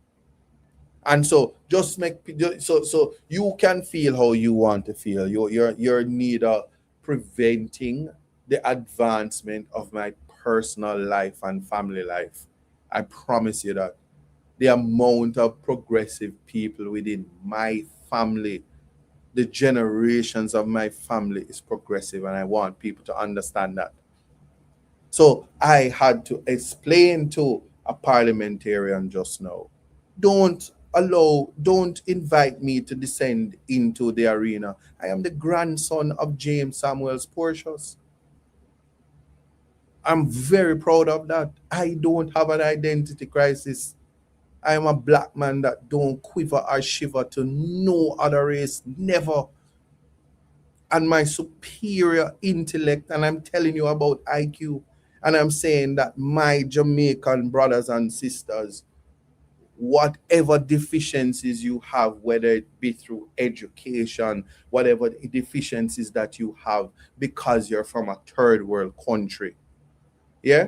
And so just make so you can feel how you want to feel. You're neither preventing the advancement of my personal life and family life. I promise you that. The amount of progressive people within my family, the generations of my family is progressive, and I want people to understand that. So I had to explain to a parliamentarian just now, don't invite me to descend into the arena. I am the grandson of James Samuel Portius. I'm very proud of that. I don't have an identity crisis. I am a black man that don't quiver or shiver to no other race, never. And my superior intellect, and I'm telling you about IQ, and I'm saying that my Jamaican brothers and sisters, whatever deficiencies you have, whether it be through education, whatever deficiencies that you have because you're from a third world country. Yeah?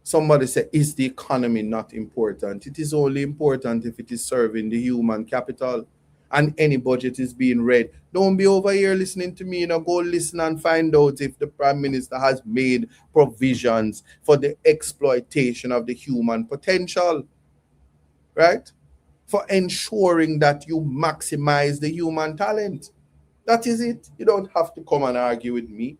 Somebody said, is the economy not important? It is only important if it is serving the human capital. And any budget is being read. Don't be over here listening to me. Go listen and find out if the Prime Minister has made provisions for the exploitation of the human potential, right? For ensuring that you maximize the human talent. That is it. You don't have to come and argue with me.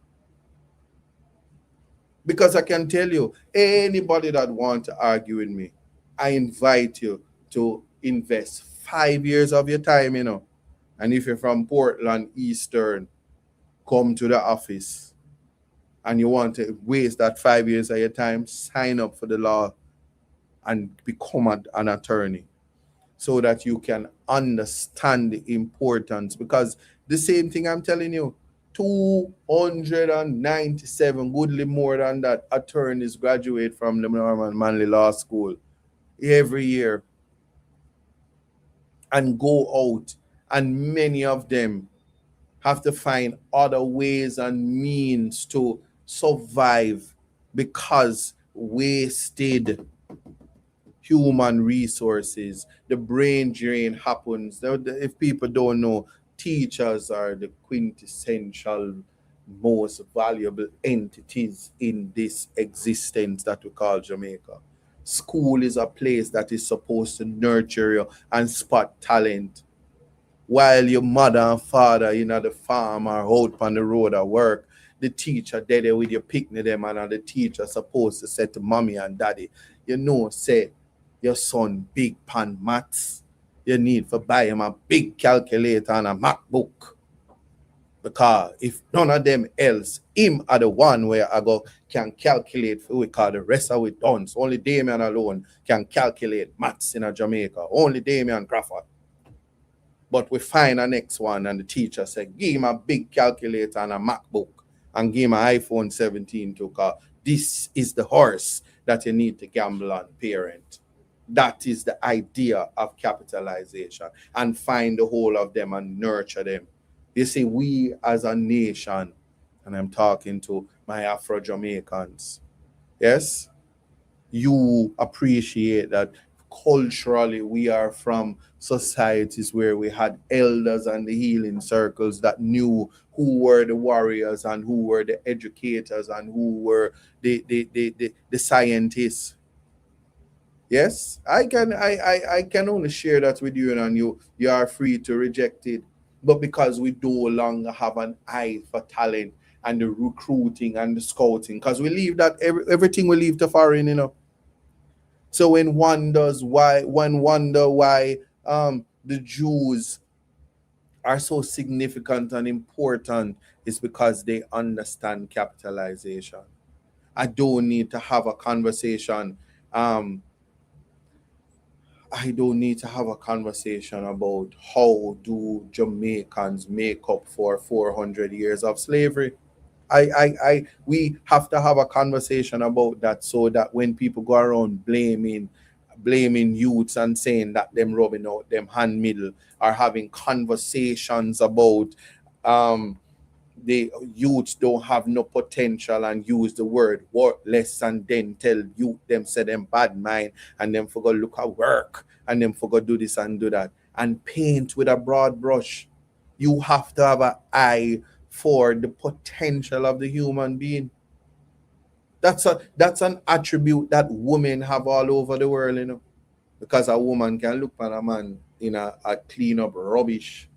Because I can tell you, anybody that wants to argue with me, I invite you to invest 5 years of your time. And if you're from Portland Eastern, come to the office and you want to waste that 5 years of your time, sign up for the law and become an attorney, so that you can understand the importance. Because the same thing I'm telling you, 297, goodly more than that, attorneys graduate from the Norman Manley Law School every year and go out, and many of them have to find other ways and means to survive because wasted human resources, the brain drain happens. If people don't know, teachers are the quintessential most valuable entities in this existence that we call Jamaica. School is a place that is supposed to nurture you and spot talent, while your mother and father the farm or out on the road at work. The teacher there with your picnic them, and the teacher supposed to say to mommy and daddy, say your son big pan maths. You need to buy him a big calculator and a MacBook. Because if none of them else, him are the one where I go can calculate for we call the rest of it done. So only Damien alone can calculate maths in a Jamaica. Only Damien Crawford. But we find a next one and the teacher said, give him a big calculator and a MacBook and give him an iPhone 17 too, because this is the horse that you need to gamble on, parent. That is the idea of capitalization, and find the whole of them and nurture them. You see, we as a nation, and I'm talking to my Afro-Jamaicans, yes, you appreciate that culturally we are from societies where we had elders and the healing circles that knew who were the warriors and who were the educators and who were the scientists. Yes, I can only share that with you, and you are free to reject it. But because we no longer have an eye for talent and the recruiting and the scouting, because we leave that everything we leave to foreign, So when wonder why the Jews are so significant and important is because they understand capitalization. I don't need to have a conversation. Um, I don't need to have a conversation about how do Jamaicans make up for 400 years of slavery. We have to have a conversation about that so that when people go around blaming youths and saying that them rubbing out them hand middle or having conversations about um the youths don't have no potential and use the word worthless and then tell youth them say them bad mind and them forgot look at work and them forgot do this and do that and paint with a broad brush. You have to have an eye for the potential of the human being. That's an attribute that women have all over the world, because a woman can look at a man in a clean up rubbish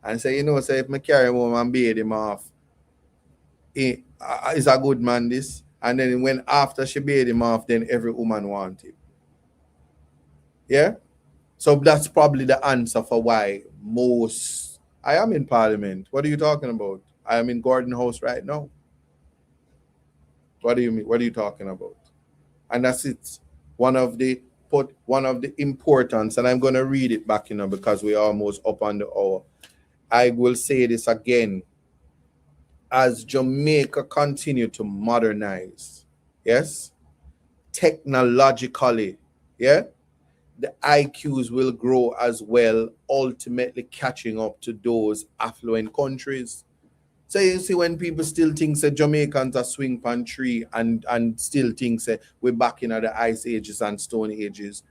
and say, say if me carry home and bathe him off, is a good man this. And then when after she bathe him off, then every woman want it. Yeah? So that's probably the answer for why most I am in parliament. What are you talking about? I am in Gordon House right now. What do you mean? What are you talking about? And that's it. One of the one of the importance, and I'm gonna read it back, because we're almost up on the hour. I will say this again. As Jamaica continue to modernize, yes, technologically, yeah, the IQs will grow as well, ultimately catching up to those affluent countries. So you see, when people still think that Jamaicans are swing pan tree and still think that we're back in the ice ages and stone ages,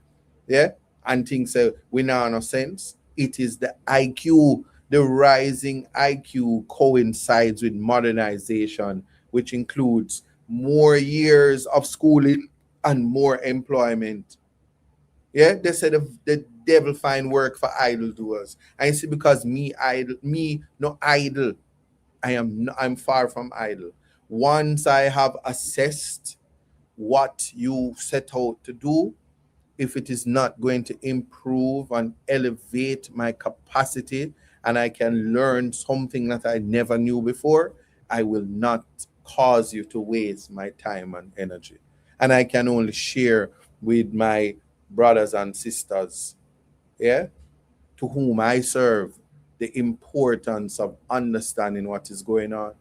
yeah, and think that we now no sense. It is the IQ, the rising IQ coincides with modernization, which includes more years of schooling and more employment. Yeah, they said the devil find work for idle doers. And you see, because me no idle. I'm far from idle. Once I have assessed what you set out to do, if it is not going to improve and elevate my capacity and I can learn something that I never knew before, I will not cause you to waste my time and energy. And I can only share with my brothers and sisters, yeah, to whom I serve, the importance of understanding what is going on.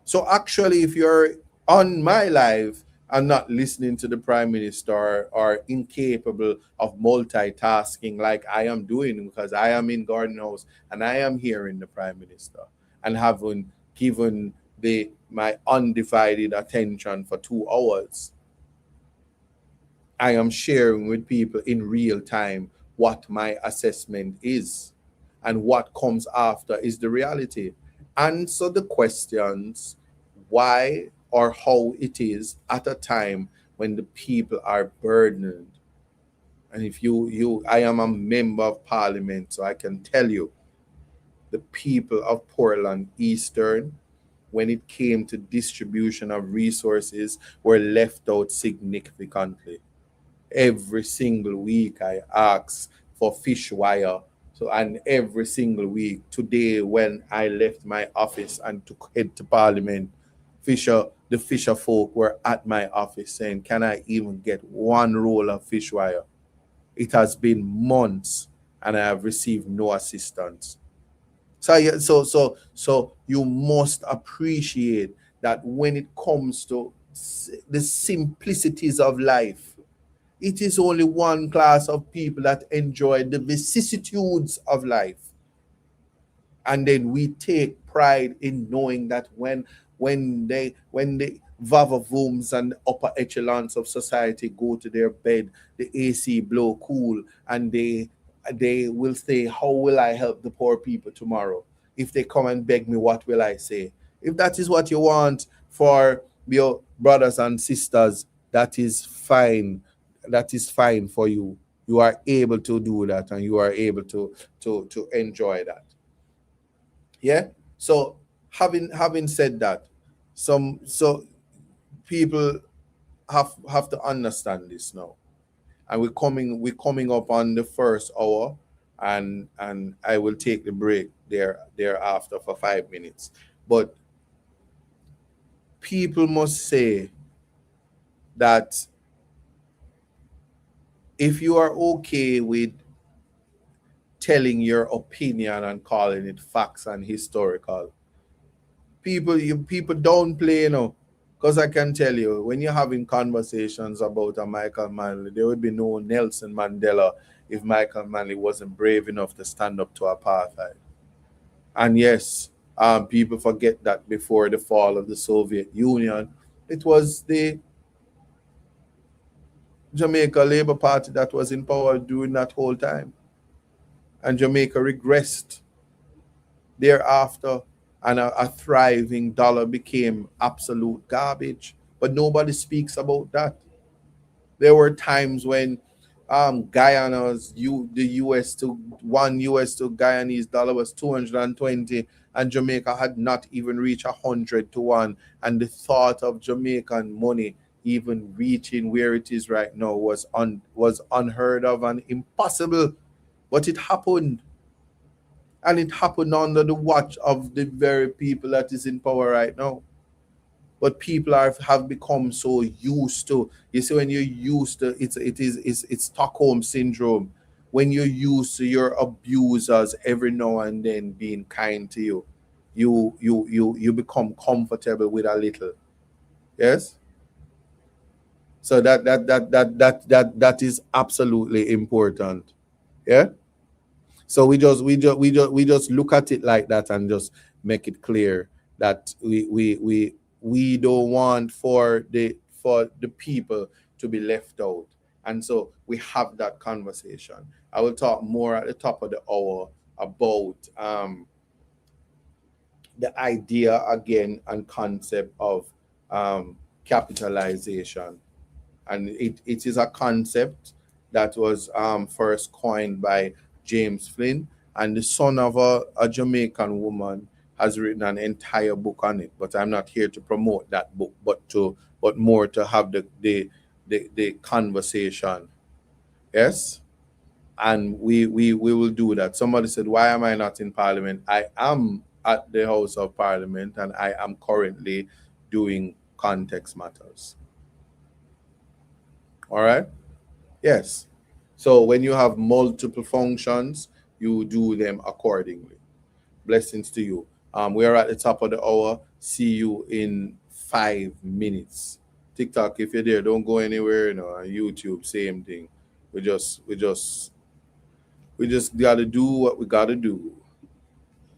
So actually, if you're on my live and not listening to the prime minister or incapable of multitasking like I am doing because I am in Garden House and I am hearing the prime minister and having given the my undivided attention for 2 hours, I am sharing with people in real time what my assessment is. And what comes after is the reality. Answer the questions why or how it is at a time when the people are burdened. And if I am a member of parliament, so I can tell you the people of Portland Eastern, when it came to distribution of resources, were left out significantly. Every single week I ask for fish wire. So and every single week, today when I left my office and to head to Parliament, the Fisher folk were at my office saying, "Can I even get one roll of fish wire?" It has been months and I have received no assistance. So so you must appreciate that when it comes to the simplicities of life, it is only one class of people that enjoy the vicissitudes of life. And then we take pride in knowing that when the vavavoom and upper echelons of society go to their bed, the AC blow cool, and they will say, "How will I help the poor people tomorrow? If they come and beg me, what will I say?" If that is what you want for your brothers and sisters, that is fine. that is fine for you. You are able to do that, and you are able to enjoy that. Yeah. So having said that, so people have to understand this now. And we're coming up on the first hour, and I will take the break thereafter for 5 minutes. But people must say that if you are okay with telling your opinion and calling it facts and historical, people don't play, because I can tell you, when you're having conversations about a Michael Manley, there would be no Nelson Mandela if Michael Manley wasn't brave enough to stand up to apartheid. And yes, people forget that before the fall of the Soviet Union, it was the Jamaica Labour Party that was in power during that whole time. And Jamaica regressed thereafter, and a thriving dollar became absolute garbage. But nobody speaks about that. There were times when the US to Guyanese dollar was 220, and Jamaica had not even reached 100 to 1. And the thought of Jamaican money even reaching where it is right now was unheard of and impossible. But it happened, and it happened under the watch of the very people that is in power right now. But people have become so used to, you see, when you're used to, it's Stockholm syndrome. When you're used to your abusers every now and then being kind to you, you become comfortable with a little. Yes. So that is absolutely important. Yeah. So we just look at it like that and just make it clear that we don't want for the people to be left out. And so we have that conversation. I will talk more at the top of the hour about the idea again and concept of capitalization. And it is a concept that was first coined by James Flynn, and the son of a Jamaican woman has written an entire book on it. But I'm not here to promote that book, but more to have the conversation. Yes. And we will do that. Somebody said, why am I not in Parliament? I am at the House of Parliament, and I am currently doing context matters. All right. Yes. So when you have multiple functions, you do them accordingly. Blessings to you. We are at the top of the hour. See you in 5 minutes. TikTok, if you're there, don't go anywhere. On YouTube, same thing. We just gotta do what we gotta do.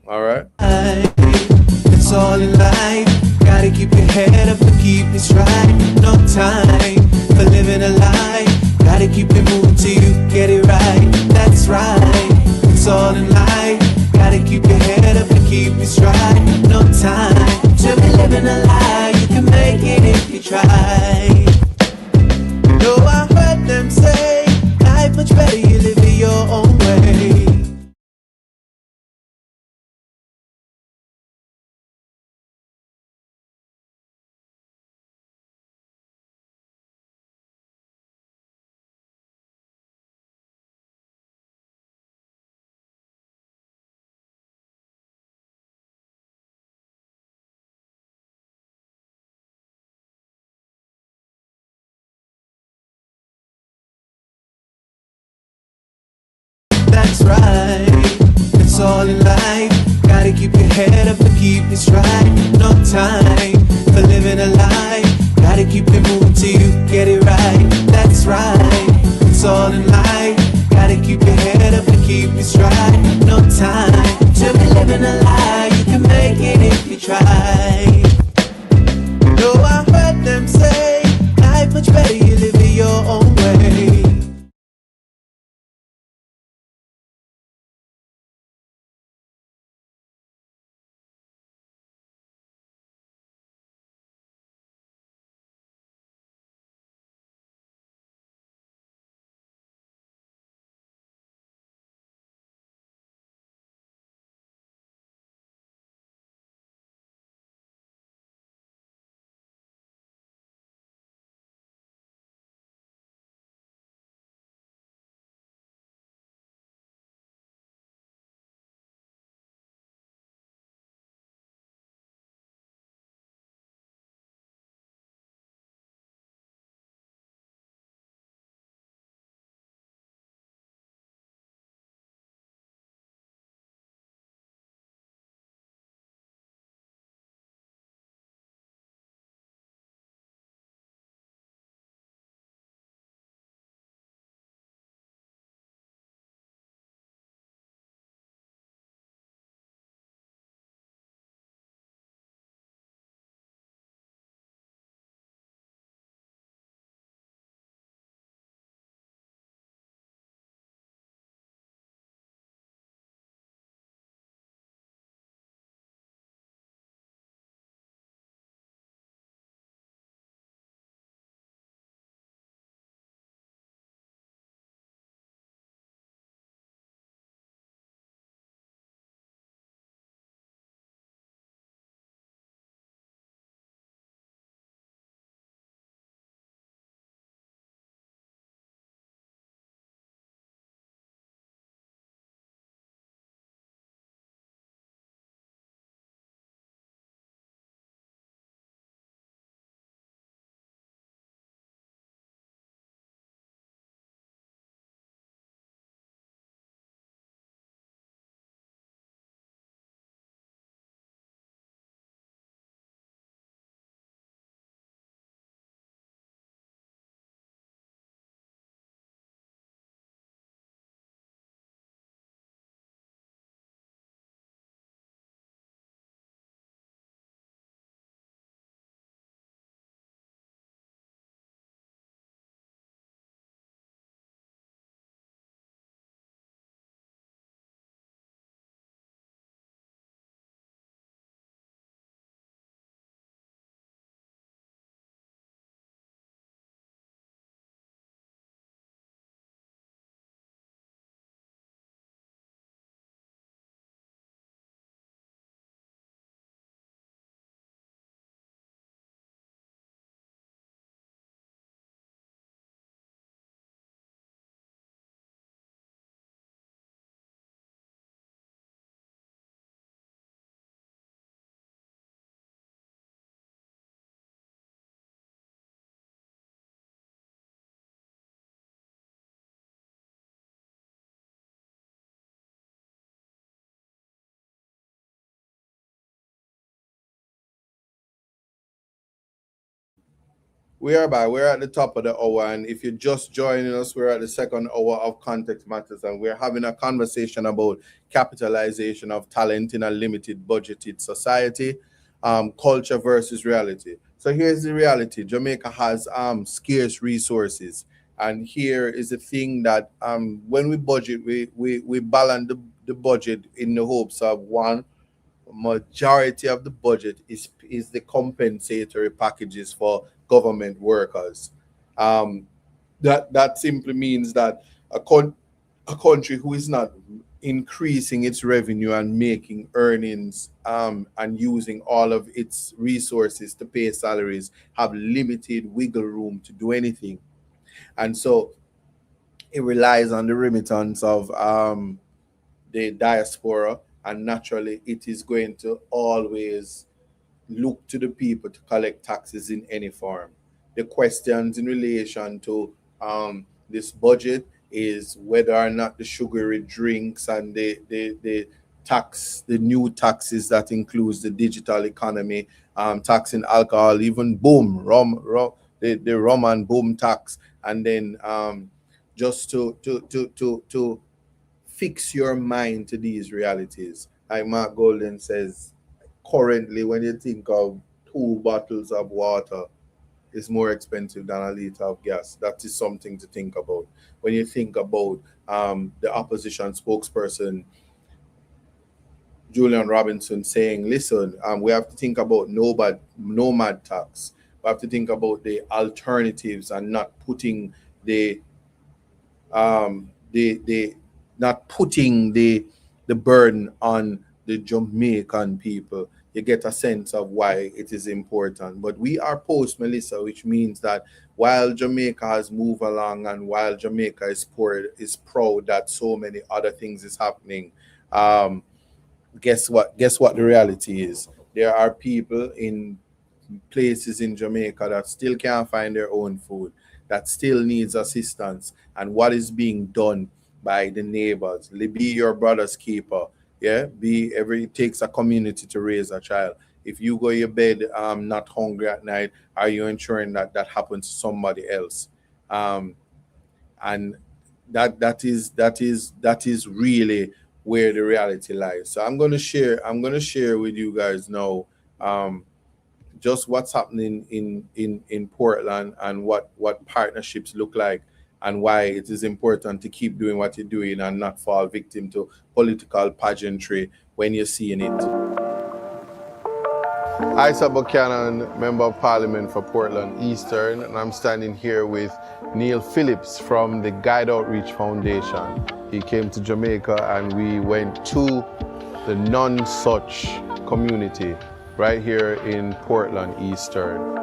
All right.
It's all in life. Gotta keep your head up and keep it right. No time for living a lie. Gotta keep it moving till you get it right. That's right. It's all in life. Gotta keep your head up and keep it right. No time to be living a lie. You can make it if you try. No, I heard them say life much better you live it your own way. That's right. It's all in life. Gotta keep your head up and keep it right. No time for living a lie. Gotta keep it moving till you get it right. That's right. It's all in life. Gotta keep your head up and keep it right. No time to be living a lie. You can make it if you try. No, I heard them say life much better you live it your own way.
We are back. We're at the top of the hour, and if you're just joining us, we're at the second hour of Context Matters, and we're having a conversation about capitalization of talent in a limited budgeted society, culture versus reality. So here's the reality: Jamaica has scarce resources, and here is the thing that when we budget, we balance the budget in the hopes of one majority of the budget is the compensatory packages for government workers. Um, that simply means that a country who is not increasing its revenue and making earnings and using all of its resources to pay salaries have limited wiggle room to do anything, and so it relies on the remittance of the diaspora, and naturally it is going to always look to the people to collect taxes in any form. The questions in relation to this budget is whether or not the sugary drinks and the new taxes that includes the digital economy, taxing alcohol, even boom, the rum and boom tax, and then just to fix your mind to these realities. Like Mark Golden says, currently, when you think of 2 bottles of water is more expensive than a liter of gas, that is something to think about. When you think about the opposition spokesperson, Julian Robinson, saying, listen, we have to think about nomad tax. We have to think about the alternatives and not putting the the not putting the burden on the Jamaican people. You get a sense of why it is important. But we are post Melissa, which means that while Jamaica has moved along and while Jamaica is proud that so many other things is happening, um, guess what? Guess what the reality is? There are people in places in Jamaica that still can't find their own food, that still needs assistance, and what is being done by the neighbors. Be your brother's keeper. Yeah, it takes a community to raise a child. If you go your bed not hungry at night, are you ensuring that that happens to somebody else? Um, and that is really where the reality lies. So I'm gonna share with you guys now um, just what's happening in Portland and what partnerships look like and why it is important to keep doing what you're doing and not fall victim to political pageantry when you're seeing it. Isa Buchanan, Member of Parliament for Portland Eastern, and I'm standing here with Neil Phillips from the Guide Outreach Foundation. He came to Jamaica and we went to the non-such community right here in Portland Eastern.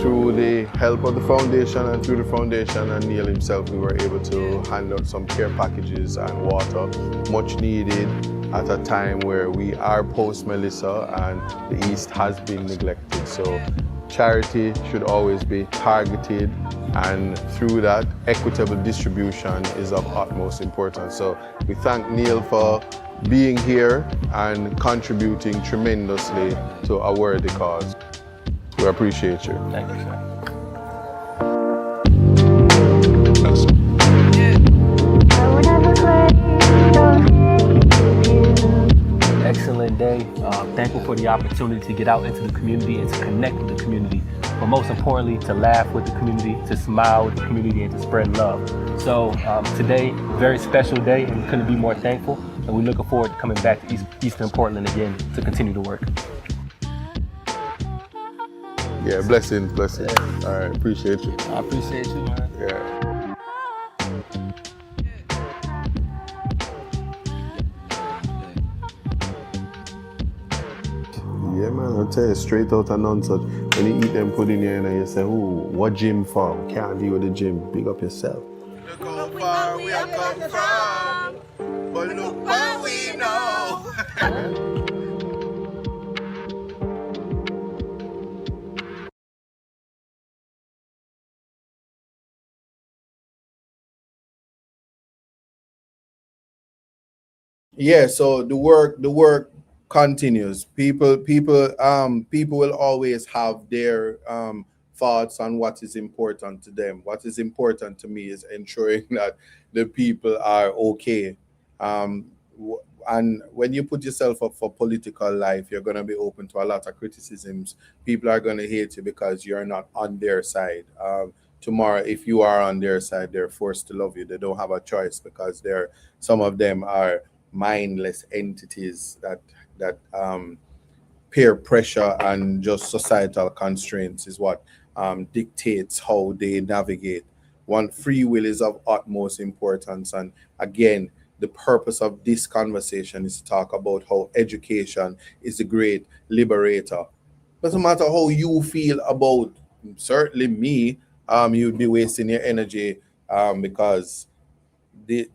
Through the help of the foundation and through the foundation and Neil himself, we were able to hand out some care packages and water, much needed at a time where we are post Melissa and the East has been neglected. So charity should always be targeted, and through that, equitable distribution is of utmost importance. So we thank Neil for being here and contributing tremendously to a worthy cause. We appreciate you.
Thank you, sir. Excellent day. Thankful for the opportunity to get out into the community and to connect with the community, but most importantly, to laugh with the community, to smile with the community, and to spread love. So today, very special day, and we couldn't be more thankful. And we're looking forward to coming back to Eastern Portland again to continue to work.
Yeah, blessings. Yeah. All right, appreciate you.
I appreciate you, man.
Yeah. Yeah, man, I'll tell you straight out and non-such. When you eat them pudding here and you say, ooh, what gym for? Can't deal with the gym. Big up yourself. Look how far we have come from, but look what we know. Yeah, so the work continues. People will always have their thoughts on what is important to them. What is important to me is ensuring that the people are okay. um and when you put yourself up for political life, you're going to be open to a lot of criticisms. People are going to hate you because you're not on their side. Tomorrow, if you are on their side, they're forced to love you. They don't have a choice because they're some of them are mindless entities that peer pressure and just societal constraints is what dictates how they navigate. One, free will is of utmost importance, and again, the purpose of this conversation is to talk about how education is a great liberator. Doesn't matter how you feel about certainly me, you'd be wasting your energy because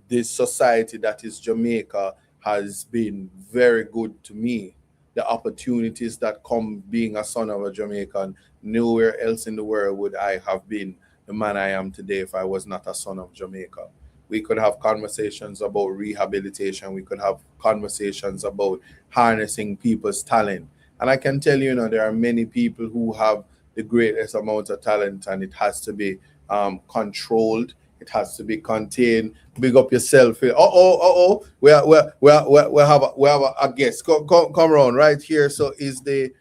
this society that is Jamaica has been very good to me. The opportunities that come being a son of a Jamaican, nowhere else in the world would I have been the man I am today if I was not a son of Jamaica. We could have conversations about rehabilitation. We could have conversations about harnessing people's talent. And I can tell you, there are many people who have the greatest amount of talent, and it has to be controlled. It has to be contained. Big up yourself. We have a guest. Come around right here. So is the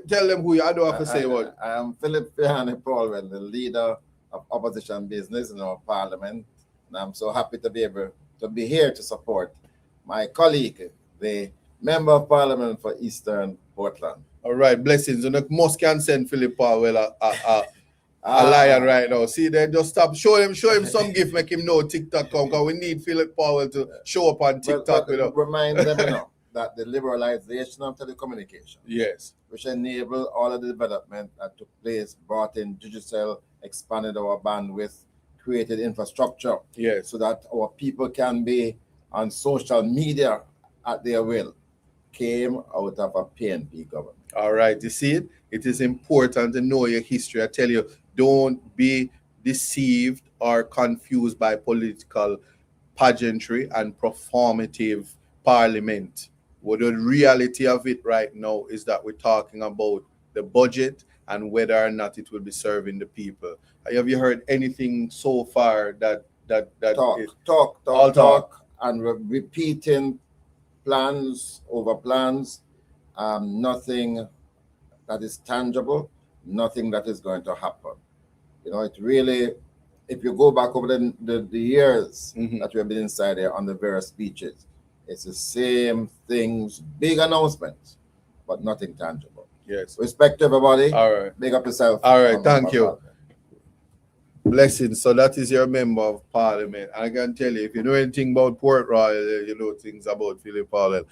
tell them who you. I don't have to say what.
I am Philip Fiani Paulwell, the leader of opposition business in our parliament. And I'm so happy to be able to be here to support my colleague, the member of parliament for Eastern Portland.
All right, blessings. And the most can send Philip Powell a lion right now. See, they just stop. Show him some gift. Make him know TikTok come. Because we need Philip Powell to show up on TikTok.
Remind them, that the liberalization of telecommunication,
yes,
which enabled all of the development that took place, brought in digital, expanded our bandwidth, created infrastructure,
yes,
so that our people can be on social media at their will, came out of a PNP government.
All right, you see it? It is important to know your history. I tell you, don't be deceived or confused by political pageantry and performative parliament. What the reality of it right now is that we're talking about the budget and whether or not it will be serving the people. Have you heard anything so far that
talk and repeating plans over plans, nothing that is tangible, nothing that is going to happen. It really, if you go back over the years that we have been inside there on the various speeches, it's the same things, big announcements, but nothing tangible.
Yes.
Respect to everybody.
All right.
Big up yourself.
All right. Thank you. Blessings. So that is your member of parliament. And I can tell you, if you know anything about Port Royal, you know things about Philip Powell.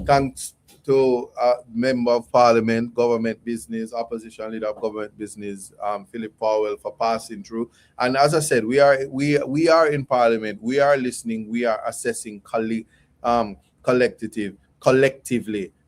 Thanks to member of parliament, government business, opposition leader of government business, Philip Powell, for passing through. And as I said, we are in parliament. We are listening. We are assessing collectively.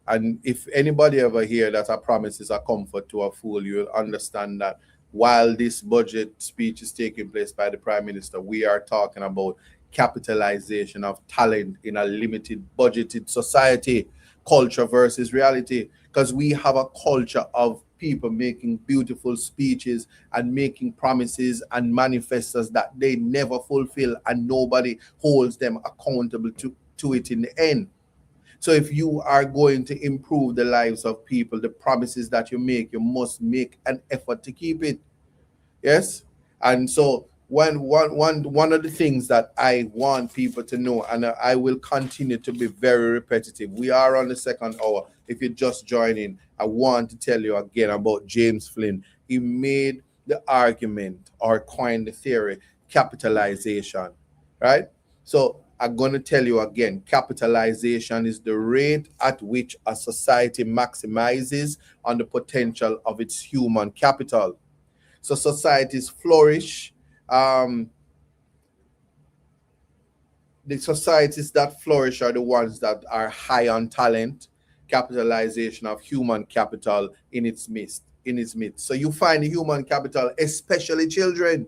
And if anybody ever hear that a promise is a comfort to a fool, you'll understand that while this budget speech is taking place by the Prime Minister, we are talking about capitalization of talent in a limited budgeted society, culture versus reality, because we have a culture of people making beautiful speeches and making promises and manifestos that they never fulfill, and nobody holds them accountable to it in the end. So if you are going to improve the lives of people, the promises that you make, you must make an effort to keep it. Yes? And so one of the things that I want people to know, and I will continue to be very repetitive. We are on the second hour. If you're just joining, I want to tell you again about James Flynn. He made the argument or coined the theory, capitalization, right? So I'm going to tell you again, capitalization is the rate at which a society maximizes on the potential of its human capital. So societies flourish. The societies that flourish are the ones that are high on talent, capitalization of human capital in its midst. So you find the human capital, especially children.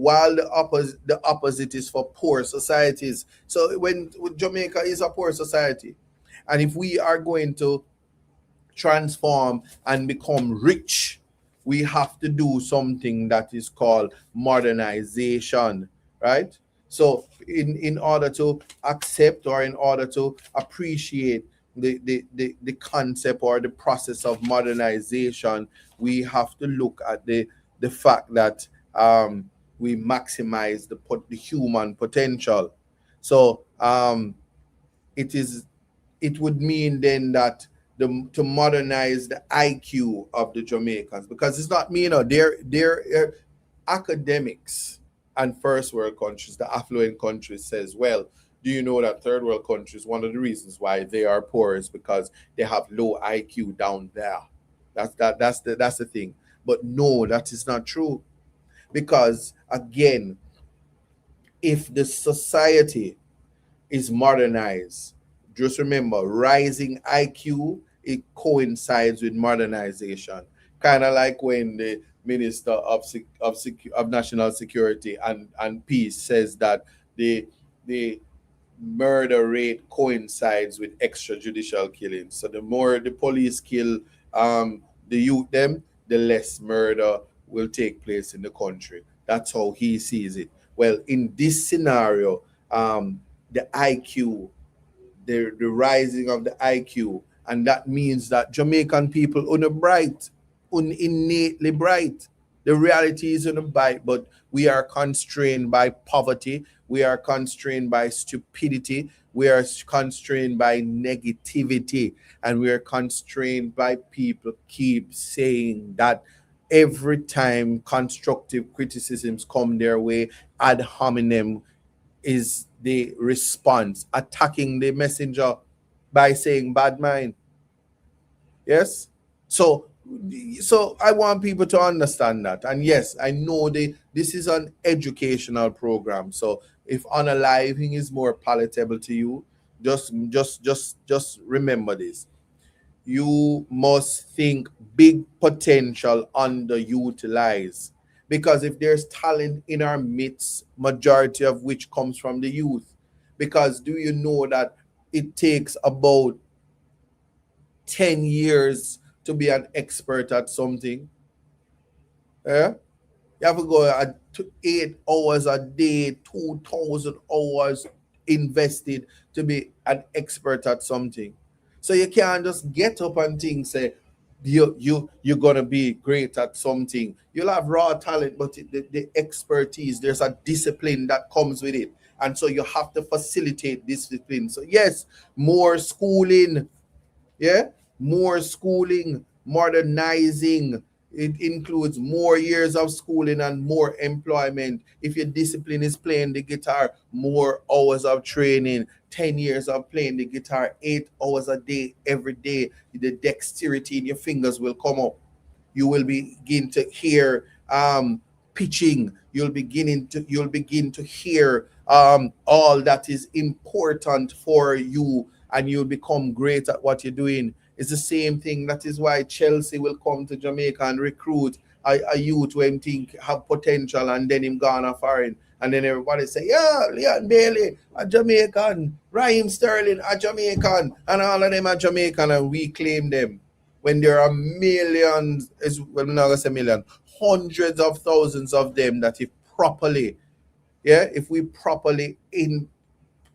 while the opposite is for poor societies. So when Jamaica is a poor society, and if we are going to transform and become rich, we have to do something that is called modernization, right? So in order to accept, or in order to appreciate the concept or the process of modernization, we have to look at the fact that we maximize the human potential. So it would mean then that to modernize the IQ of the Jamaicans, because it's not me, they're academics and first world countries, the affluent countries, says, well, do you know that third world countries, one of the reasons why they are poor is because they have low IQ down there. That's the thing. But no, that is not true. Because again, if the society is modernized, just remember, rising IQ, it coincides with modernization. Kind of like when the Minister of National Security and Peace says that the murder rate coincides with extrajudicial killings. So the more the police kill the youth them, the less murder will take place in the country. That's how he sees it. Well, in this scenario, the IQ, the rising of the IQ, and that means that Jamaican people are bright, innately bright. The reality is bright, but we are constrained by poverty. We are constrained by stupidity. We are constrained by negativity, and we are constrained by people keep saying that every time constructive criticisms come their way, ad hominem is the response, attacking the messenger by saying bad mind. Yes. So I want people to understand that. And yes, I know this is an educational program. So if unaliving is more palatable to you, just remember this. You must think big potential underutilized. Because if there's talent in our midst, majority of which comes from the youth. Because do you know that it takes about 10 years to be an expert at something? Yeah? You have to go at 8 hours a day, 2,000 hours invested to be an expert at something. So you can't just get up and think, say, you're gonna be great at something. You'll have raw talent, but the expertise, there's a discipline that comes with it. And so you have to facilitate discipline. So yes, more schooling, yeah, more schooling, modernizing. It includes more years of schooling and more employment. If your discipline is playing the guitar, more hours of training, 10 years of playing the guitar, 8 hours a day, every day. The dexterity in your fingers will come up. You will begin to hear pitching. You'll begin to hear all that is important for you, and you'll become great at what you're doing. It's the same thing. That is why Chelsea will come to Jamaica and recruit a youth who him think have potential, and then him gone a foreign. And then everybody say, yeah, Leon Bailey, a Jamaican, Raheem Sterling, a Jamaican, and all of them are Jamaican, and we claim them. When there are millions, well, I'm not going to say millions, hundreds of thousands of them that if we properly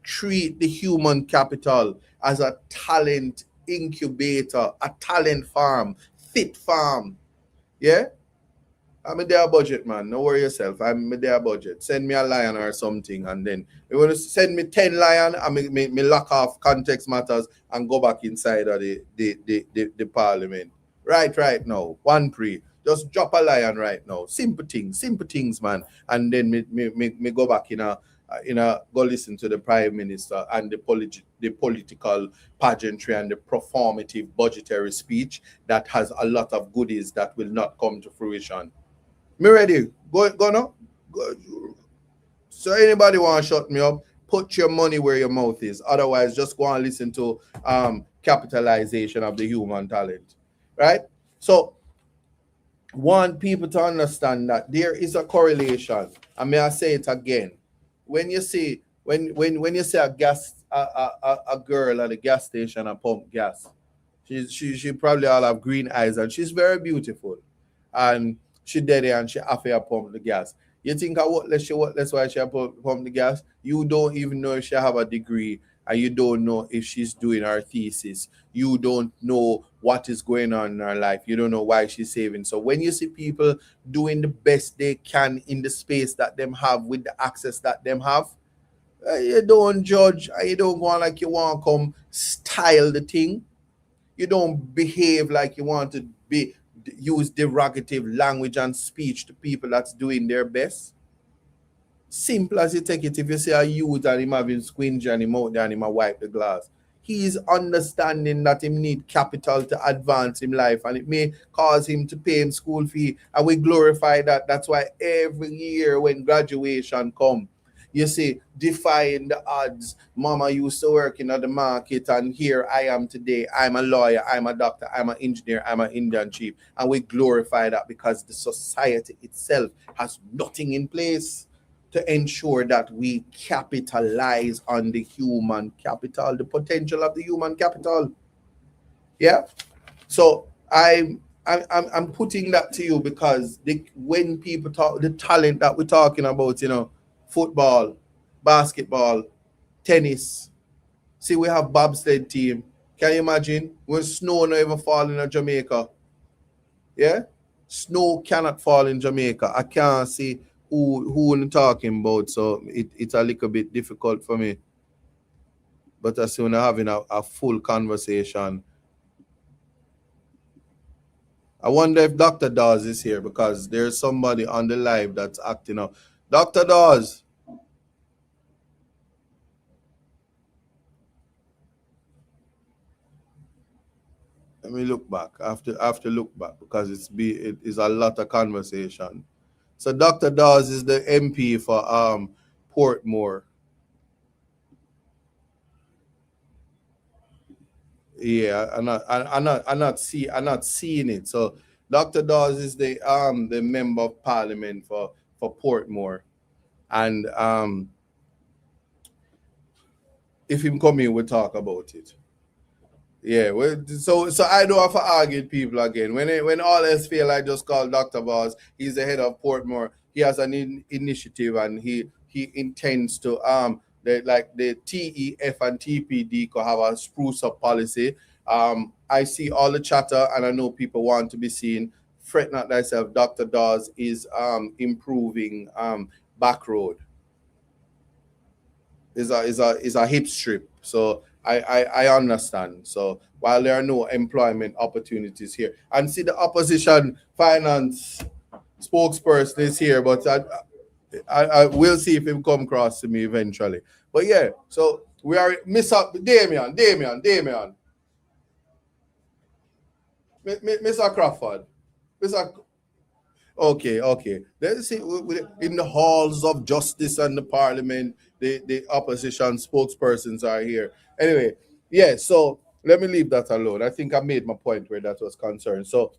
treat the human capital as a talent incubator, a talent farm, fit farm. Yeah? I'm in their budget, man. Don't worry yourself. I'm in their budget. Send me a lion or something, and then you want to send me 10 lion, and me lock off context matters and go back inside of the parliament. Right now. One pre. Just drop a lion right now. Simple things, man. And then me go back in a go listen to the prime minister and the political pageantry and the performative budgetary speech that has a lot of goodies that will not come to fruition. Me ready? Go now. Go. So anybody want to shut me up? Put your money where your mouth is. Otherwise, just go and listen to Capitalization of the Human Talent. Right? So want people to understand that there is a correlation. I may I say it again. When you see when you see a gas a girl at the gas station and pump gas, she probably all have green eyes and she's very beautiful, and she did it and she after pump the gas. You think I what less why she pump the gas? You don't even know if she have a degree, and you don't know if she's doing her thesis. You don't know what is going on in her life. You don't know why she's saving. So when you see people doing the best they can in the space that them have with the access that them have, you don't judge and you don't go on like you want to come style the thing. You don't behave like you want to be use derogative language and speech to people that's doing their best. Simple as you take it. If you say a youth and him having squinge and him out there and him a wipe the glass, he is understanding that him need capital to advance in life, and it may cause him to pay him school fee, and we glorify that. That's why every year when graduation come, you see, defying the odds. Mama used to work in the market, and here I am today. I'm a lawyer, I'm a doctor, I'm an engineer, I'm an Indian chief. And we glorify that because the society itself has nothing in place to ensure that we capitalize on the human capital, the potential of the human capital. Yeah. So I'm putting that to you because when people talk the talent that we're talking about, football, basketball, tennis. See, we have bobsled team. Can you imagine when snow not even fall in Jamaica? Yeah, snow cannot fall in Jamaica. I can't see who I'm talking about, so it's a little bit difficult for me. But as soon as having a full conversation, I wonder if Dr. Dawes is here because there's somebody on the live that's acting up. Dr. Dawes. Let me look back. After look back because it is a lot of conversation. So Dr. Dawes is the MP for Portmore. Yeah, I'm not seeing it. So Dr. Dawes is the member of parliament for Portmore. And if him come in, we'll talk about it. Yeah, well, so I don't have to argue with people again. When all else fail, I just call Dr. Boss. He's the head of Portmore. He has an initiative, and he intends to the TEF and TPD could have a spruce up policy. I see all the chatter, and I know people want to be seen. Fret not thyself. Dr. Dawes is improving back road. Is a hip strip. So I understand. So while there are no employment opportunities here, and see the opposition finance spokesperson is here, but I will see if he come across to me eventually. But yeah, so we are miss up Damien, Mr. Crawford, Mr. Okay. Let's see. In the halls of justice and the parliament, the opposition spokespersons are here. Anyway, yeah. So let me leave that alone. I think I made my point where that was concerned. So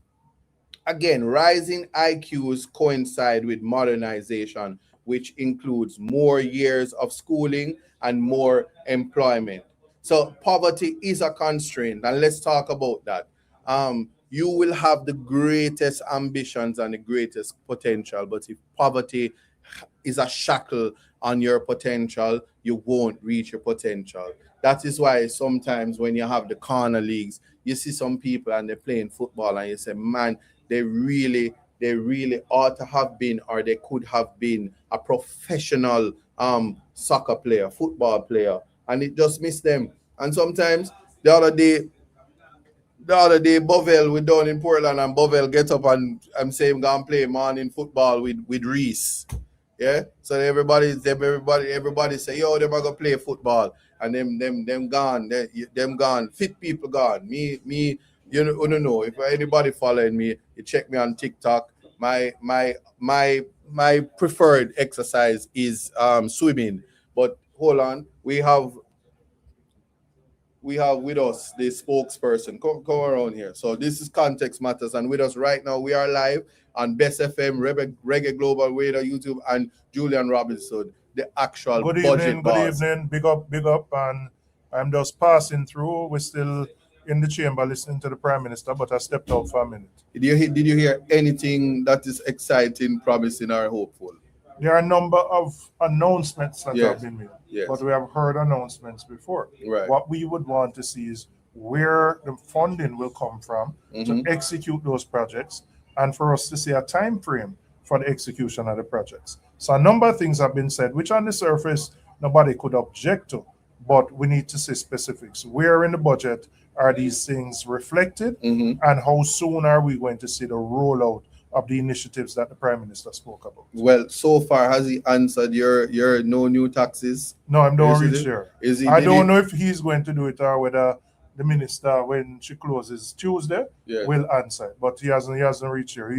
again, rising IQs coincide with modernization, which includes more years of schooling and more employment. So poverty is a constraint, and let's talk about that. You will have the greatest ambitions and the greatest potential, but if poverty is a shackle on your potential, you won't reach your potential. That is why sometimes when you have the corner leagues, you see some people and they're playing football and you say, man, they really ought to have been, or they could have been a professional soccer player, football player, and it just missed them. And sometimes the other day Bovel we down in Portland, and Bovel get up and I'm saying go and play morning football with Reese. Yeah. So everybody say, yo, them are gonna play football. And them gone, them gone. Fit people gone. Me, you don't know. If anybody following me, you check me on TikTok. My preferred exercise is swimming. But hold on, we have with us the spokesperson. Come around here. So this is Context Matters, and with us right now we are live on Best FM, Reggae Global Radio, YouTube, and Julian Robinson, the actual
Good
budget
evening, good
boss.
evening. Big up, and I'm just passing through. We're still in the chamber listening to the Prime Minister, but I stepped out for a minute.
Did you hear anything that is exciting, promising, or hopeful?
There are a number of announcements that
Yes.
have been made,
Yes.
but we have heard announcements before.
Right.
What we would want to see is where the funding will come from to execute those projects, and for us to see a time frame for the execution of the projects. So a number of things have been said, which on the surface nobody could object to, but we need to see specifics. Where in the budget are these things reflected, and how soon are we going to see the rollout of the initiatives that the Prime Minister spoke about?
Well, so far, has he answered your no new taxes?
No, I'm not
Is
reach
it-
there.
is he-
I
did
don't
he-
know if he's going to do it or whether the minister, when she closes Tuesday,
Yeah.
will answer. But he hasn't reached here.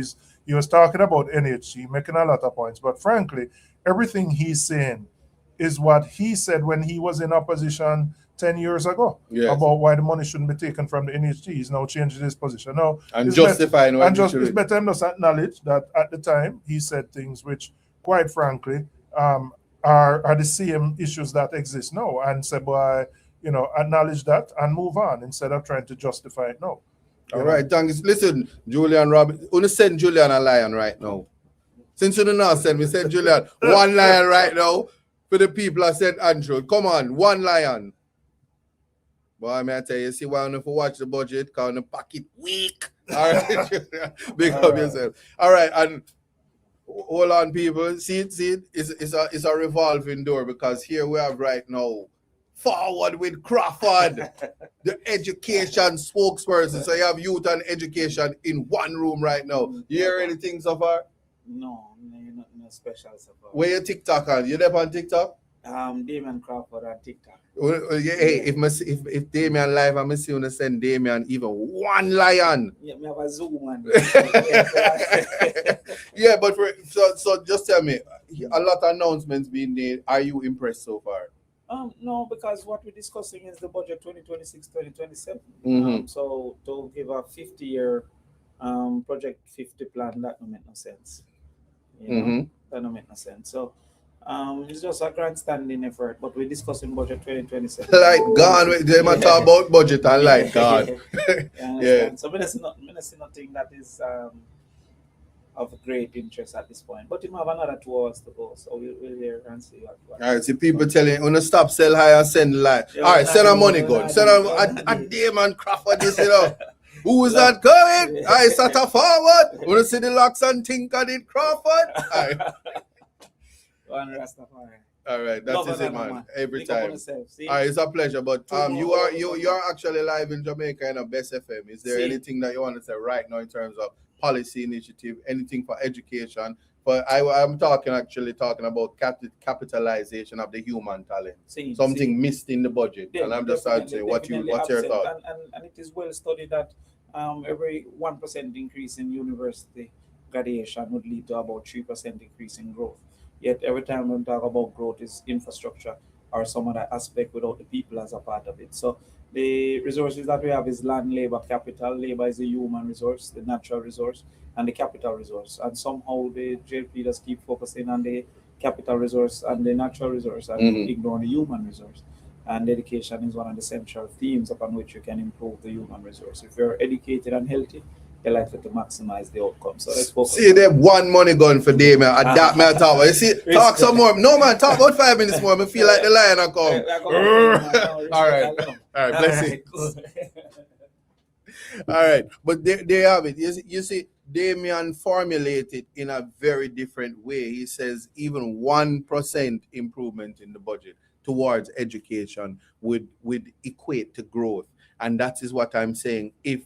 He was talking about NHG, making a lot of points. But frankly, everything he's saying is what he said when he was in opposition 10 years ago
Yes.
about why the money shouldn't be taken from the NHG. He's now changing his position. Now,
And
it's
justifying what
and
you
just
should
it's
do.
better just acknowledge that at the time he said things which, quite frankly, are the same issues that exist now, and say, boy, acknowledge that and move on instead of trying to justify it now.
All right, thanks. Listen, Julian Robin, want to send Julian a lion right now. Since you do not send me, send Julian one lion right now for the people of St. Andrew. Come on, one lion. Boy, may I tell you, see why I don't watch the budget, because the pocket weak. All right, big up yourself. All right, and hold on, people. See it. It's a revolving door, because here we have right now Forward with Crawford, the education spokesperson. So you have youth and education in one room right now. You hear anything so far?
No, no special support.
Where you TikTok on? You there on TikTok?
Damon Crawford on TikTok.
Hey, if Damien live, I'm gonna see you send Damien even one lion.
Yeah, me have a Zoom one.
Yeah, but so just tell me, a lot of announcements being made. Are you impressed so far?
No, because what we're discussing is the budget 2026-2027.
Mhm.
So to give a 50-year project 50 plan, that don't make no sense. That don't make no sense. So it's just a grandstanding effort, but we're discussing budget 2027.
Light gone. They might talk about budget and light gone.
Yeah. So I see nothing that is of great interest at this point. But you have another 2 hours to go, so we'll hear and see what.
All right, see people telling you, wanna stop, sell high and send light.
Yeah,
All right, send a money
we're
gun.
not
Send
doing
a
it.
Damon Crawford, this, Who is that coming? All right, set a forward. Wanna see the locks and think on it, Crawford? All right,
One Rastafari.
all right,
Love
that's it,
another
man.
man.
Every
Big up on
time.
yourself, see?
All right, it's a pleasure. But you
more.
are actually live in Jamaica in a Best FM. Is there
See.
anything that you want to say right now in terms of policy initiative, anything for education? But I'm talking about capitalization of the human talent. Something missed in the budget, and I'm just trying to say what's your thought?
And it is well studied that every 1% increase in university graduation would lead to about 3% increase in growth. Yet every time we talk about growth is infrastructure or some other aspect without the people as a part of it. So the resources that we have is land, labor, capital. Labor is the human resource, the natural resource, and the capital resource. And somehow the JP just keep focusing on the capital resource and the natural resource and ignore the human resource. And education is one of the central themes upon which you can improve the human resource. If you're educated and healthy, you're likely to maximize the outcome. So let's focus.
See them one money gun for Damien. Adapt me talk about. You see, talk some more. No man, talk about 5 minutes more. I feel like the lion will come. All right, bless you. All right, but there you have it. You see, Damien formulated in a very different way. He says even 1% improvement in the budget towards education would equate to growth, and that is what I'm saying. If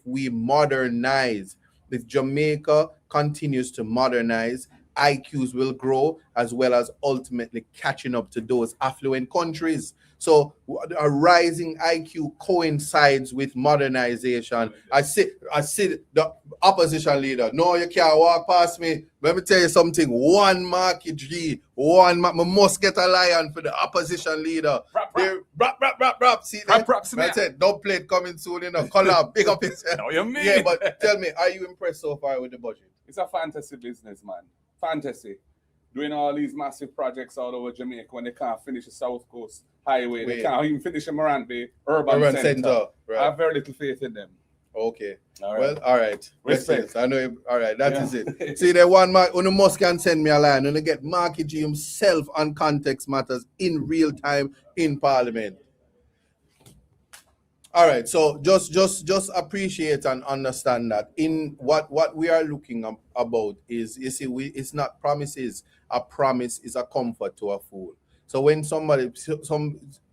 we modernize, if Jamaica continues to modernize, IQs will grow as well as ultimately catching up to those affluent countries. So a rising IQ coincides with modernization. I see the opposition leader. No, you can't walk past me. Let me tell you something. One market G, we must get a lion for the opposition leader. Rap. See that? I said, don't play it coming soon, collab, big up yourself.
No, you mean?
Yeah, but tell me, are you impressed so far with the budget?
It's a fantasy business, man. Fantasy. Doing all these massive projects all over Jamaica when they can't finish the South Coast Highway. They can't even finish the Morant Bay Urban Center.
Right.
I have very little faith in them.
Okay.
All right.
Well, all right.
Respect.
I know. All right. That is it. See, the one must can send me a line and get Marky G himself on Context Matters in real time in Parliament. All right. So just appreciate and understand that in what we are looking about is, you see, it's not promises. A promise is a comfort to a fool. So when some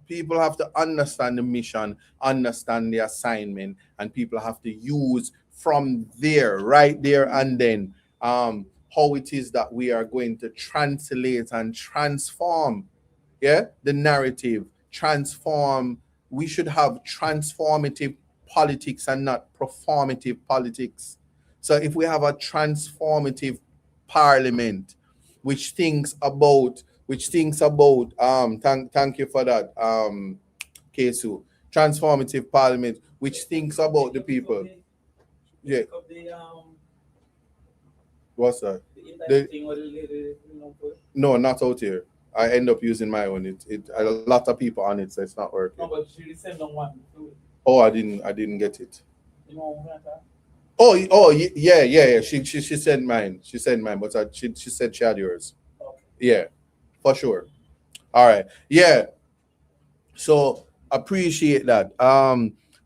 people have to understand the mission, understand the assignment, and people have to use from there, right there and then, how it is that we are going to translate and transform, the narrative, transform. We should have transformative politics and not performative politics. So if we have a transformative parliament, which thinks about, thank you for that, Kesu. Transformative parliament, which thinks about the people. Yeah. What's that? No, not out here. I end up using my own. It a lot of people on it, so it's not working.
No, but you send on one.
Oh, I didn't get it. Oh, yeah. She sent mine. She sent mine, but she said she had yours.
Okay.
Yeah, for sure. All right. Yeah. So appreciate that.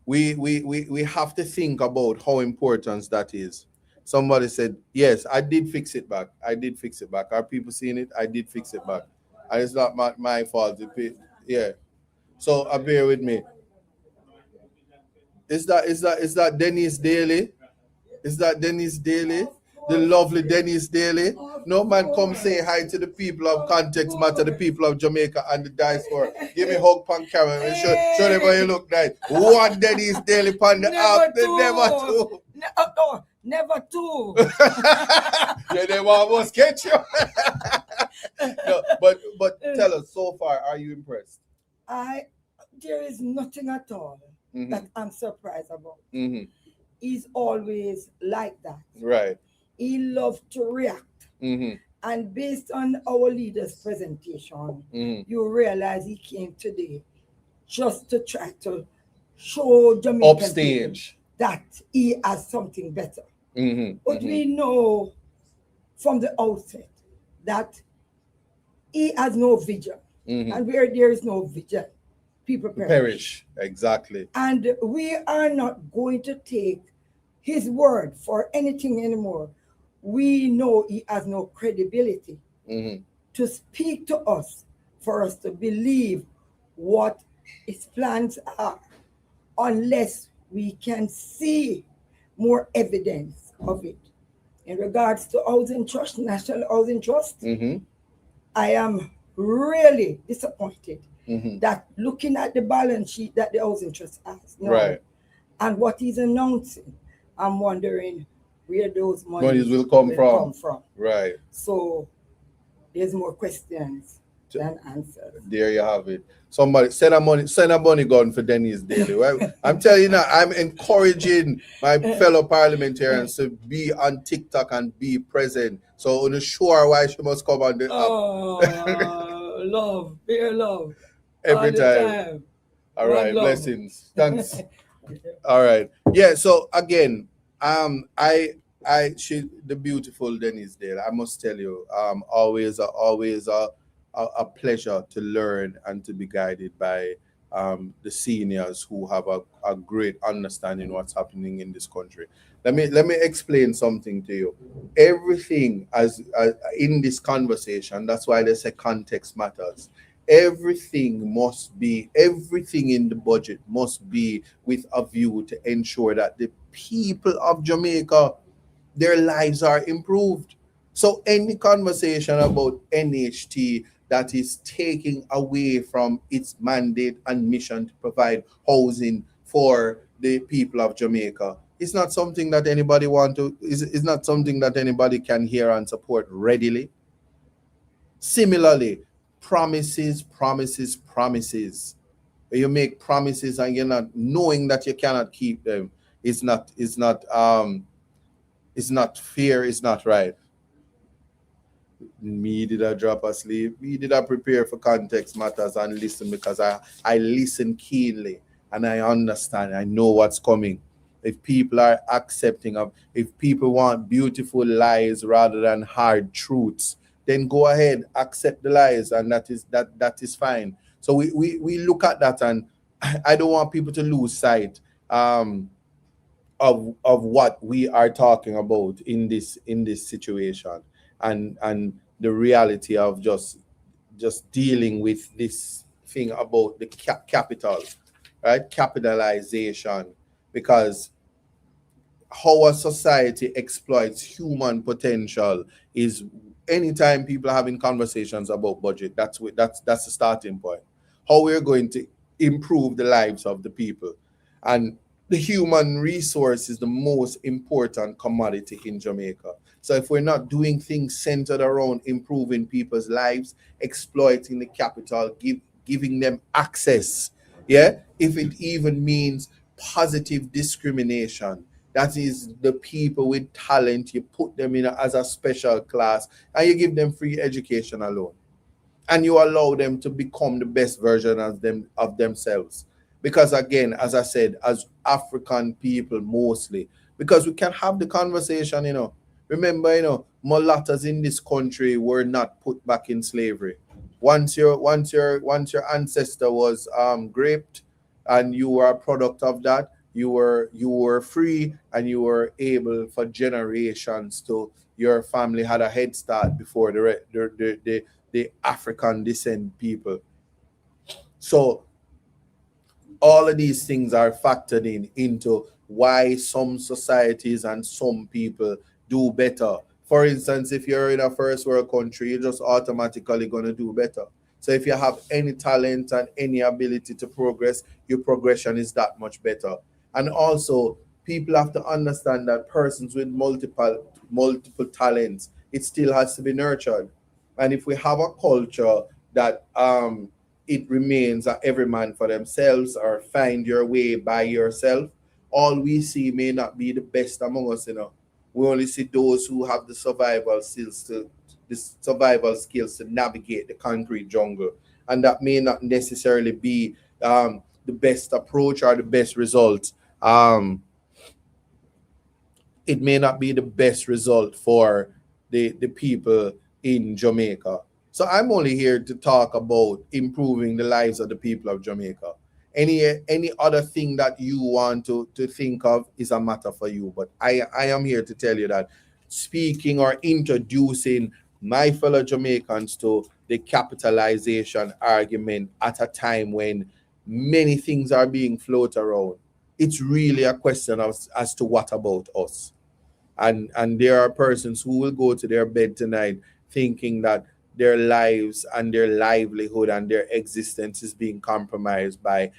We have to think about how important that is. Somebody said, yes, I did fix it back. Are people seeing it? I did fix it back. And it's not my fault. Yeah. So bear with me. Is that Dennis Daly? Is that Dennis Daly? The lovely Dennis Daly? No man, come say hi to the people of Context Matter, the people of Jamaica and the diaspora. Give me a hug, pan camera, and show them how you look nice. One Dennis Daly pan the app,
never two.
Yeah, they almost get you. No, but tell us, so far, are you impressed?
There is nothing at all that I'm surprised about. He's always like that.
Right.
He loves to react. And based on our leader's presentation, you realize he came today just to try to show Jamaican
upstage
that he has something better. But we know from the outset that he has no vision. And where there is no vision, people perish.
Exactly.
And we are not going to take his word for anything anymore. We know he has no credibility to speak to us, for us to believe what his plans are, unless we can see more evidence of it. In regards to Housing Trust, National Housing Trust, I am really disappointed that looking at the balance sheet that the Housing Trust has now, and what he's announcing, I'm wondering where those monies
will come from. Right.
So there's more questions than answers.
There you have it. Somebody send a money gun for Dennis Daly. Right? I'm telling you now, I'm encouraging my fellow parliamentarians to be on TikTok and be present. So I'm sure why she must come on the
app. Love, bear love.
Every time. All right, blessings. Thanks. All right. Yeah, so again, she the beautiful Dennis Daly. I must tell you, always a pleasure to learn and to be guided by the seniors who have a great understanding of what's happening in this country. Let me explain something to you. Everything as in this conversation, that's why they say context matters. Everything in the budget must be with a view to ensure that the people of Jamaica, their lives are improved. So any conversation about NHT that is taking away from its mandate and mission to provide housing for the people of Jamaica. It's not something that anybody is not something that anybody can hear and support readily. Similarly, promises. You make promises and you're not knowing that you cannot keep them. It's not fair, it's not right. Me did I drop asleep. Me did I prepare for context matters and listen, because I listen keenly and I understand. I know what's coming. If people are accepting of, if people want beautiful lies rather than hard truths, then go ahead, accept the lies, and that is fine. So we look at that, and I don't want people to lose sight of what we are talking about in this situation, and the reality of just dealing with this thing about the capital, right? Capitalization, because how a society exploits human potential is anytime people are having conversations about budget, that's the starting point. How we're going to improve the lives of the people. And the human resource is the most important commodity in Jamaica. So if we're not doing things centered around improving people's lives, exploiting the capital, giving them access, yeah, if it even means positive discrimination, that is the people with talent, you put them in as a special class and you give them free education alone, and you allow them to become the best version of themselves. Because again, as I said, as African people mostly, because we can have the conversation, remember, mulattoes in this country were not put back in slavery. Once your ancestor was raped and you were a product of that, you were free, and you were able for generations to, your family had a head start before the African descent people. So all of these things are factored into why some societies and some people do better. For instance, if you're in a first world country, you're just automatically going to do better. So if you have any talent and any ability to progress, your progression is that much better. And also, people have to understand that persons with multiple talents, it still has to be nurtured. And if we have a culture that it remains a every man for themselves, or find your way by yourself, all we see may not be the best among us. We only see those who have the survival skills to navigate the concrete jungle, and that may not necessarily be the best approach or the best result. It may not be the best result for the people in Jamaica. So I'm only here to talk about improving the lives of the people of Jamaica. Any other thing that you want to think of is a matter for you. But I am here to tell you that speaking or introducing my fellow Jamaicans to the capitalization argument at a time when many things are being floated around, it's really a question as to what about us. And there are persons who will go to their bed tonight thinking that their lives and their livelihood and their existence is being compromised by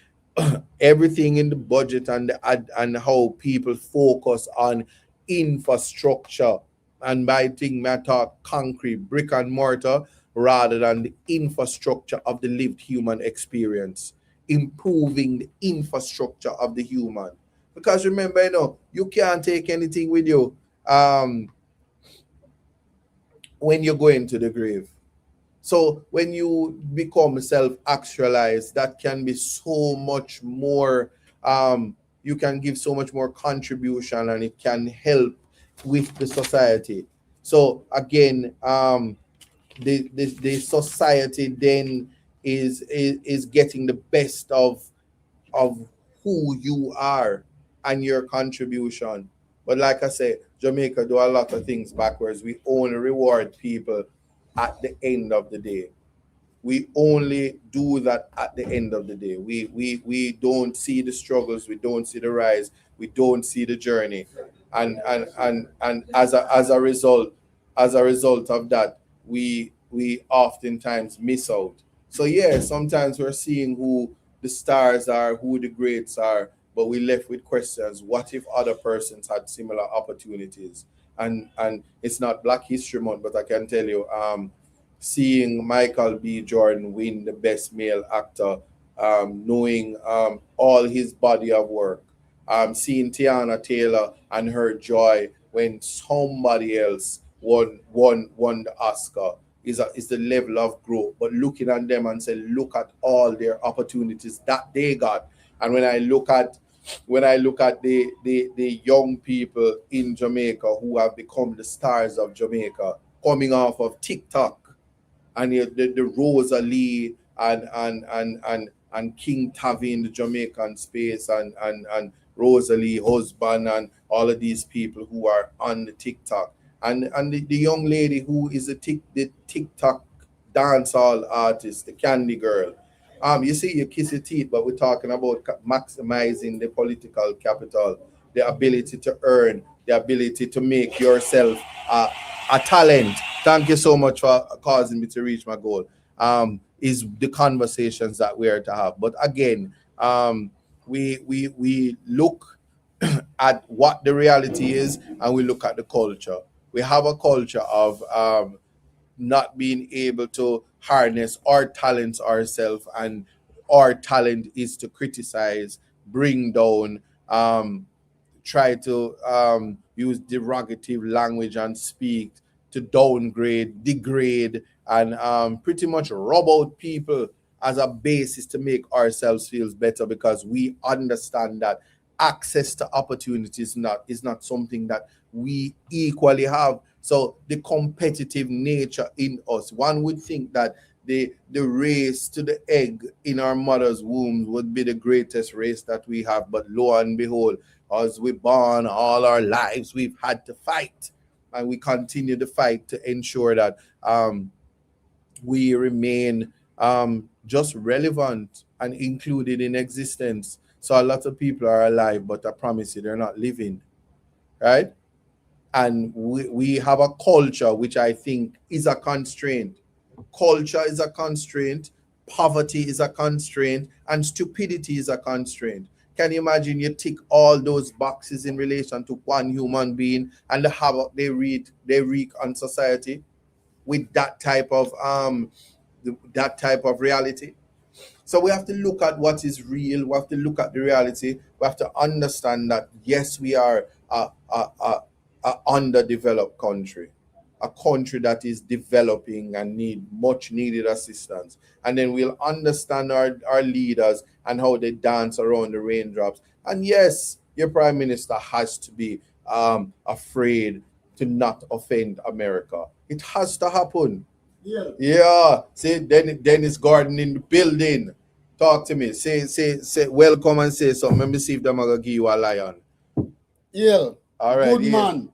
everything in the budget and how people focus on infrastructure, and by thing matter concrete, brick and mortar, rather than the infrastructure of the lived human experience, improving the infrastructure of the human. Because remember, you can't take anything with you when you go into the grave. So when you become self-actualized, that can be so much more, you can give so much more contribution, and it can help with the society. So again, the society then is getting the best of who you are and your contribution. But like I said, Jamaica do a lot of things backwards. We only reward people at the end of the day. We only do that at the end of the day. We don't see the struggles, we don't see the rise, we don't see the journey. And as a result of that, we we oftentimes miss out. So yeah, sometimes we're seeing who the stars are, who the greats are, but we left with questions. What if other persons had similar opportunities? And it's not Black History Month, but I can tell you, seeing Michael B. Jordan win the Best Male Actor, knowing all his body of work, seeing Tiana Taylor and her joy when somebody else won the Oscar is the level of growth. But looking at them and say, look at all their opportunities that they got. And when I look at the young people in Jamaica who have become the stars of Jamaica, coming off of TikTok, and the Rosalie and King Tavi in the Jamaican space, and Rosalie husband, and all of these people who are on the TikTok, and the young lady who is the TikTok dancehall artist, the Candy Girl. You see, you kiss your teeth, but we're talking about maximizing the political capital, the ability to earn, the ability to make yourself a talent. Thank you so much for causing me to reach my goal. Is the conversations that we are to have. But again, we look at what the reality is, and we look at the culture. We have a culture of not being able to harness our talents ourselves, and our talent is to criticize, bring down, try to use derogative language and speak, to downgrade, degrade, and pretty much rub out people as a basis to make ourselves feel better, because we understand that access to opportunities is not something that we equally have. So the competitive nature in us, one would think that the race to the egg in our mother's womb would be the greatest race that we have. But lo and behold, as we born all our lives, we've had to fight, and we continue to fight to ensure that we remain just relevant and included in existence. So a lot of people are alive, but I promise you, they're not living, right? And we have a culture which I think is a constraint. Culture is a constraint, poverty is a constraint, and stupidity is a constraint. Can you imagine you tick all those boxes in relation to one human being, and the havoc they wreak on society with that type of reality? So we have to look at what is real. We have to look at the reality. We have to understand that yes, we are a underdeveloped country, a country that is developing and need much needed assistance. And then we'll understand our leaders and how they dance around the raindrops. And yes, your prime minister has to be afraid to not offend America. It has to happen. Yeah. See, Dennis Gordon in the building. Talk to me. Say welcome and say something. Let me see if them are gonna give you a lion.
Yeah.
All right.
Good man.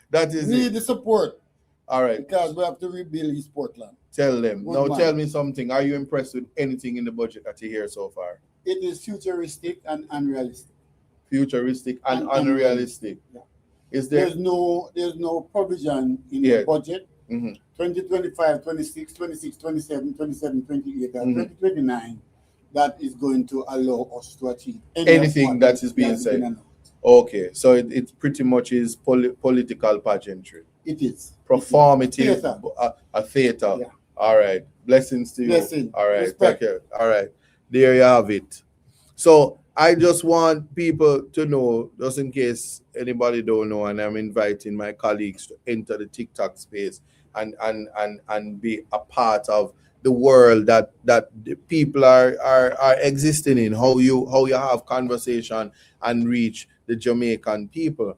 That is
Need
it.
the support.
All right.
Because we have to rebuild East Portland.
Tell them.
Good
Now
man.
tell me something. Are you impressed with anything in the budget that you hear so far?
It is futuristic and unrealistic.
Futuristic and
And
unrealistic.
Yeah.
Is there?
There's no provision in
Yeah.
the budget.
Mhm.
2025, 26, 27, 28, and
Mhm.
2029 that is going to allow us to achieve
Anything
of
that
what
is being
has been
said.
announced.
Okay, so it pretty much is political pageantry,
It is.
performative,
Theater.
a theater.
Yeah.
All right, blessings to you.
Blessing.
All right,
Respect.
take care. All right, there you have it. So I just want people to know, just in case anybody don't know, and I'm inviting my colleagues to enter the TikTok space and be a part of the world that the people are existing in. How you have conversation and reach the Jamaican people,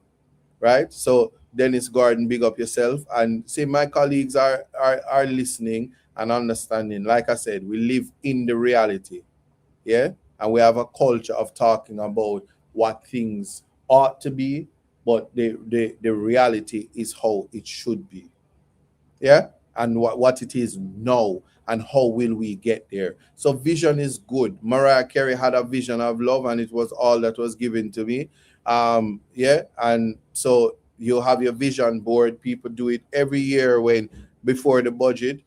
right? So Dennis Gordon, big up yourself, and say my colleagues are listening and understanding. Like I said, we live in the reality, yeah, and we have a culture of talking about what things ought to be, but the reality is how it should be, yeah, and what it is now, and how will we get there. So vision is good. Mariah Carey had a vision of love, and it was all that was given to me. Yeah, and so you have your vision board. People do it every year when before the budget.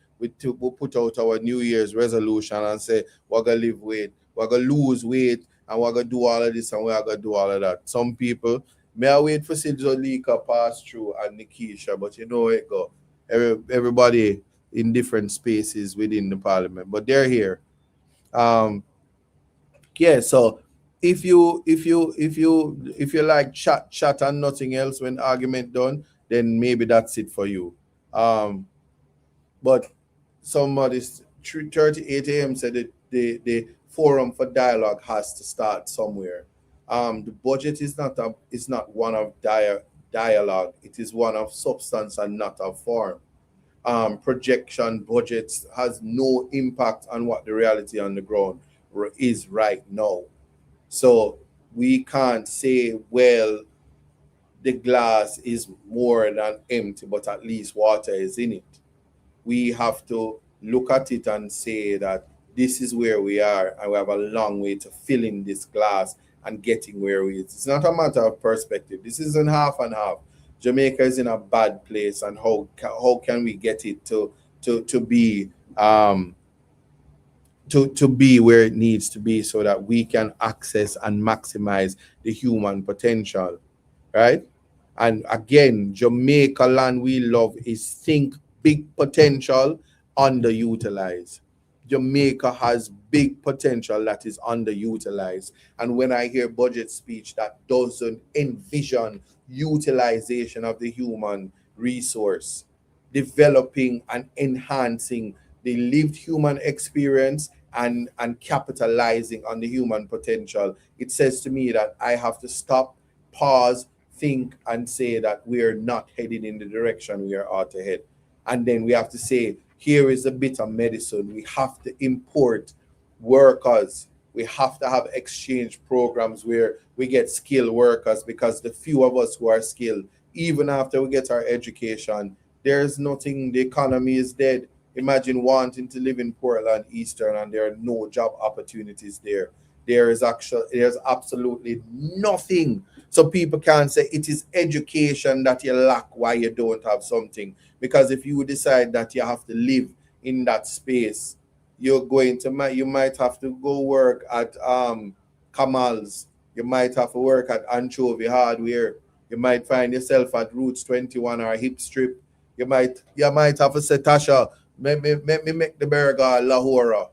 we put out our New Year's resolution and say we're gonna live weight, we're gonna lose weight, and we're gonna do all of this and we're gonna do all of that. Some people may I wait for Sidolika pass through and Nikisha, but you know it go. Everybody in different spaces within the parliament, but they're here. Yeah, so if you like chat and nothing else when argument done, then maybe that's it for you. But somebody 38 a.m. said that the forum for dialogue has to start somewhere. The budget is not one of dialogue. It is one of substance and not of form. Projection budgets has no impact on what the reality on the ground is right now. So we can't say, well, the glass is more than empty, but at least water is in it. We have to look at it and say that this is where we are, and we have a long way to fill in this glass and getting where we is. It's not a matter of perspective. This isn't half and half. Jamaica is in a bad place, and how can we get it to be to be where it needs to be so that we can access and maximize the human potential, right? And again, Jamaica land we love is think big potential, underutilized. Jamaica has big potential that is underutilized. And when I hear budget speech that doesn't envision utilization of the human resource, developing and enhancing the lived human experience and capitalizing on the human potential, it says to me that I have to stop, pause, think, and say that we're not heading in the direction we are ought to head. And then we have to say, here is a bit of medicine. We have to import workers. We have to have exchange programs where we get skilled workers, because the few of us who are skilled, even after we get our education, there's nothing, the economy is dead. Imagine wanting to live in Portland Eastern and there are no job opportunities there. There's absolutely nothing. So people can't say it is education that you lack why you don't have something. Because if you decide that you have to live in that space, you might have to go work at Kamal's. You might have to work at Anchovy Hardware. You might find yourself at Roots 21 or Hip Strip. You might have to say, Tasha, let me make the burger Lahora.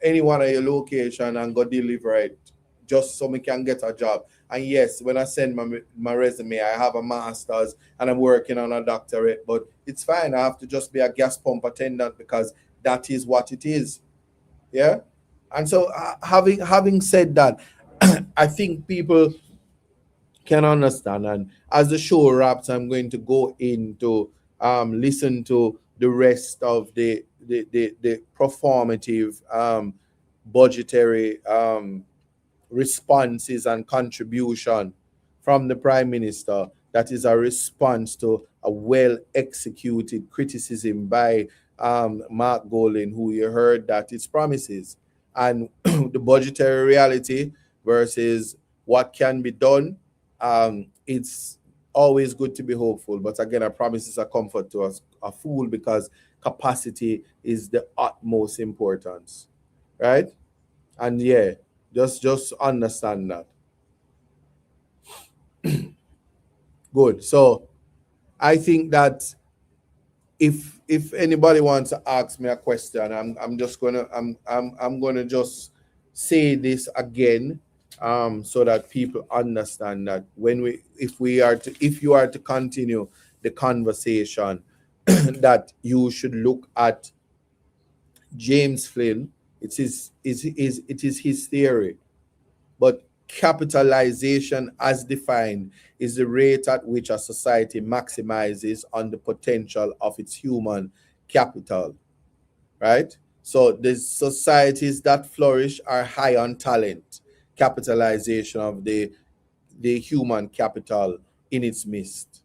Any one of your location and go deliver it just so me can get a job. And yes, when I send my resume, I have a master's and I'm working on a doctorate, but it's fine. I have to just be a gas pump attendant because that is what it is. Yeah. And so having said that, I think people can understand. And as the show wraps, I'm going to go into listen to the rest of the performative budgetary responses and contribution from the Prime Minister that is a response to a well-executed criticism by Mark Golding, who you heard that it's promises. And the budgetary reality versus what can be done, it's always good to be hopeful. But again, a promise is a comfort to us, a fool, because capacity is the utmost importance, right? And yeah, just understand that. Good. So I think that if anybody wants to ask me a question, I'm gonna just say this again, so that people understand that if you are to continue the conversation, that you should look at James Flynn. It is his theory, but capitalization as defined is the rate at which a society maximizes on the potential of its human capital, right? So the societies that flourish are high on talent, capitalization of the human capital in its midst,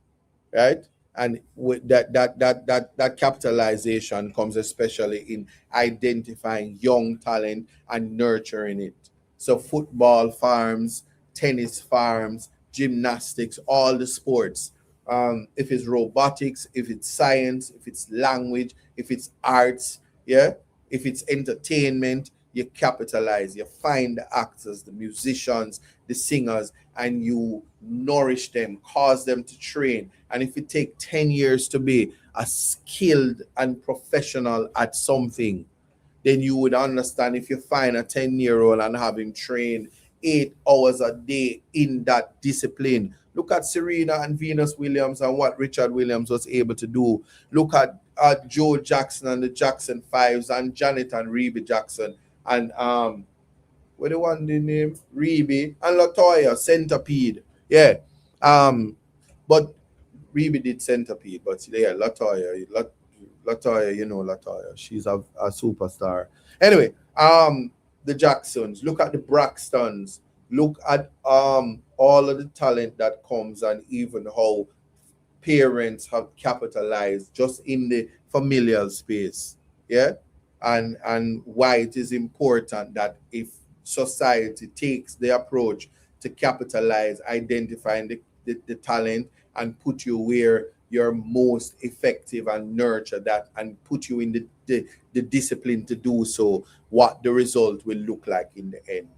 right? And with that capitalization comes especially in identifying young talent and nurturing it. So football farms, tennis farms, gymnastics, all the sports, if it's robotics, if it's science, if it's language, if it's arts, yeah, if it's entertainment, you capitalize. You find the actors, the musicians, the singers, and you nourish them, cause them to train. And if it take 10 years to be a skilled and professional at something, then you would understand if you find a 10-year-old and have him train 8 hours a day in that discipline. Look at Serena and Venus Williams and what Richard Williams was able to do. Look at Joe Jackson and the Jackson Fives and Janet and Rebe Jackson and what the one the name? Rebe and Latoya, Centipede. Yeah. But Rebe did Centipede, but yeah, Latoya, Latoya, she's a superstar. Anyway, the Jacksons, look at the Braxtons, look at all of the talent that comes and even how parents have capitalized just in the familial space. Yeah. And why it is important that if society takes the approach to capitalize, identifying the talent and put you where you're most effective and nurture that and put you in the discipline to do so, what the result will look like in the end.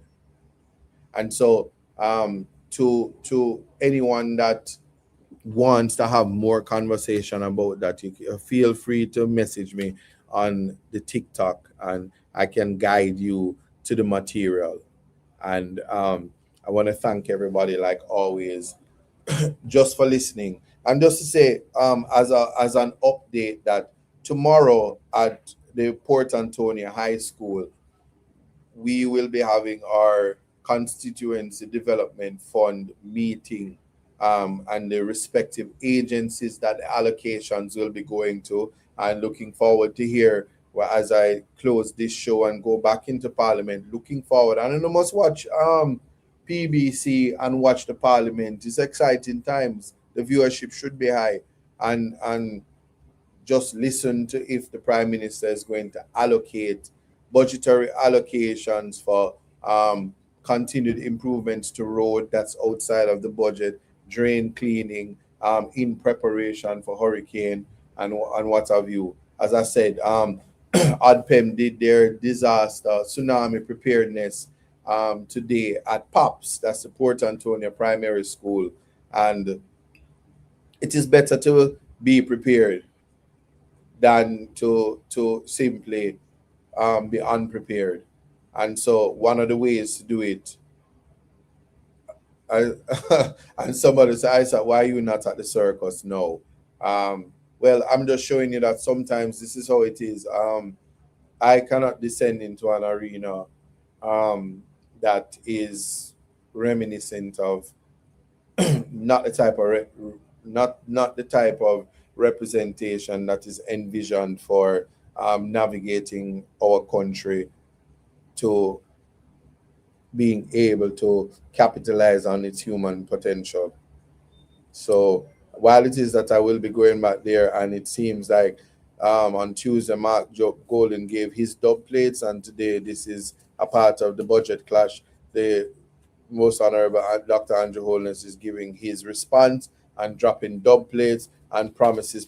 And so to anyone that wants to have more conversation about that, you feel free to message me on the TikTok and I can guide you to the material. And I want to thank everybody, like always, just for listening. And just to say, as an update, that tomorrow at the Port Antonio High School, we will be having our constituency development fund meeting, and the respective agencies that the allocations will be going to. And looking forward to hear, well, as I close this show and go back into Parliament, looking forward. And you must watch PBC and watch the Parliament. It's exciting times. The viewership should be high. And just listen to if the Prime Minister is going to allocate budgetary allocations for continued improvements to road that's outside of the budget, drain cleaning, in preparation for hurricane and what have you. As I said, ADPEM did their disaster tsunami preparedness today at POPS, that's the Port Antonio Primary School. And it is better to be prepared than to simply be unprepared. And so one of the ways to do it, and somebody said, I said, why are you not at the circus? No. Well, I'm just showing you that sometimes this is how it is. I cannot descend into an arena that is reminiscent of not the type of not the type of representation that is envisioned for navigating our country to being able to capitalize on its human potential. So while it is that I will be going back there, and it seems like on Tuesday, Mark Golden gave his dub plates, and today this is a part of the budget clash. The Most Honorable Dr. Andrew Holness is giving his response and dropping dub plates and promises.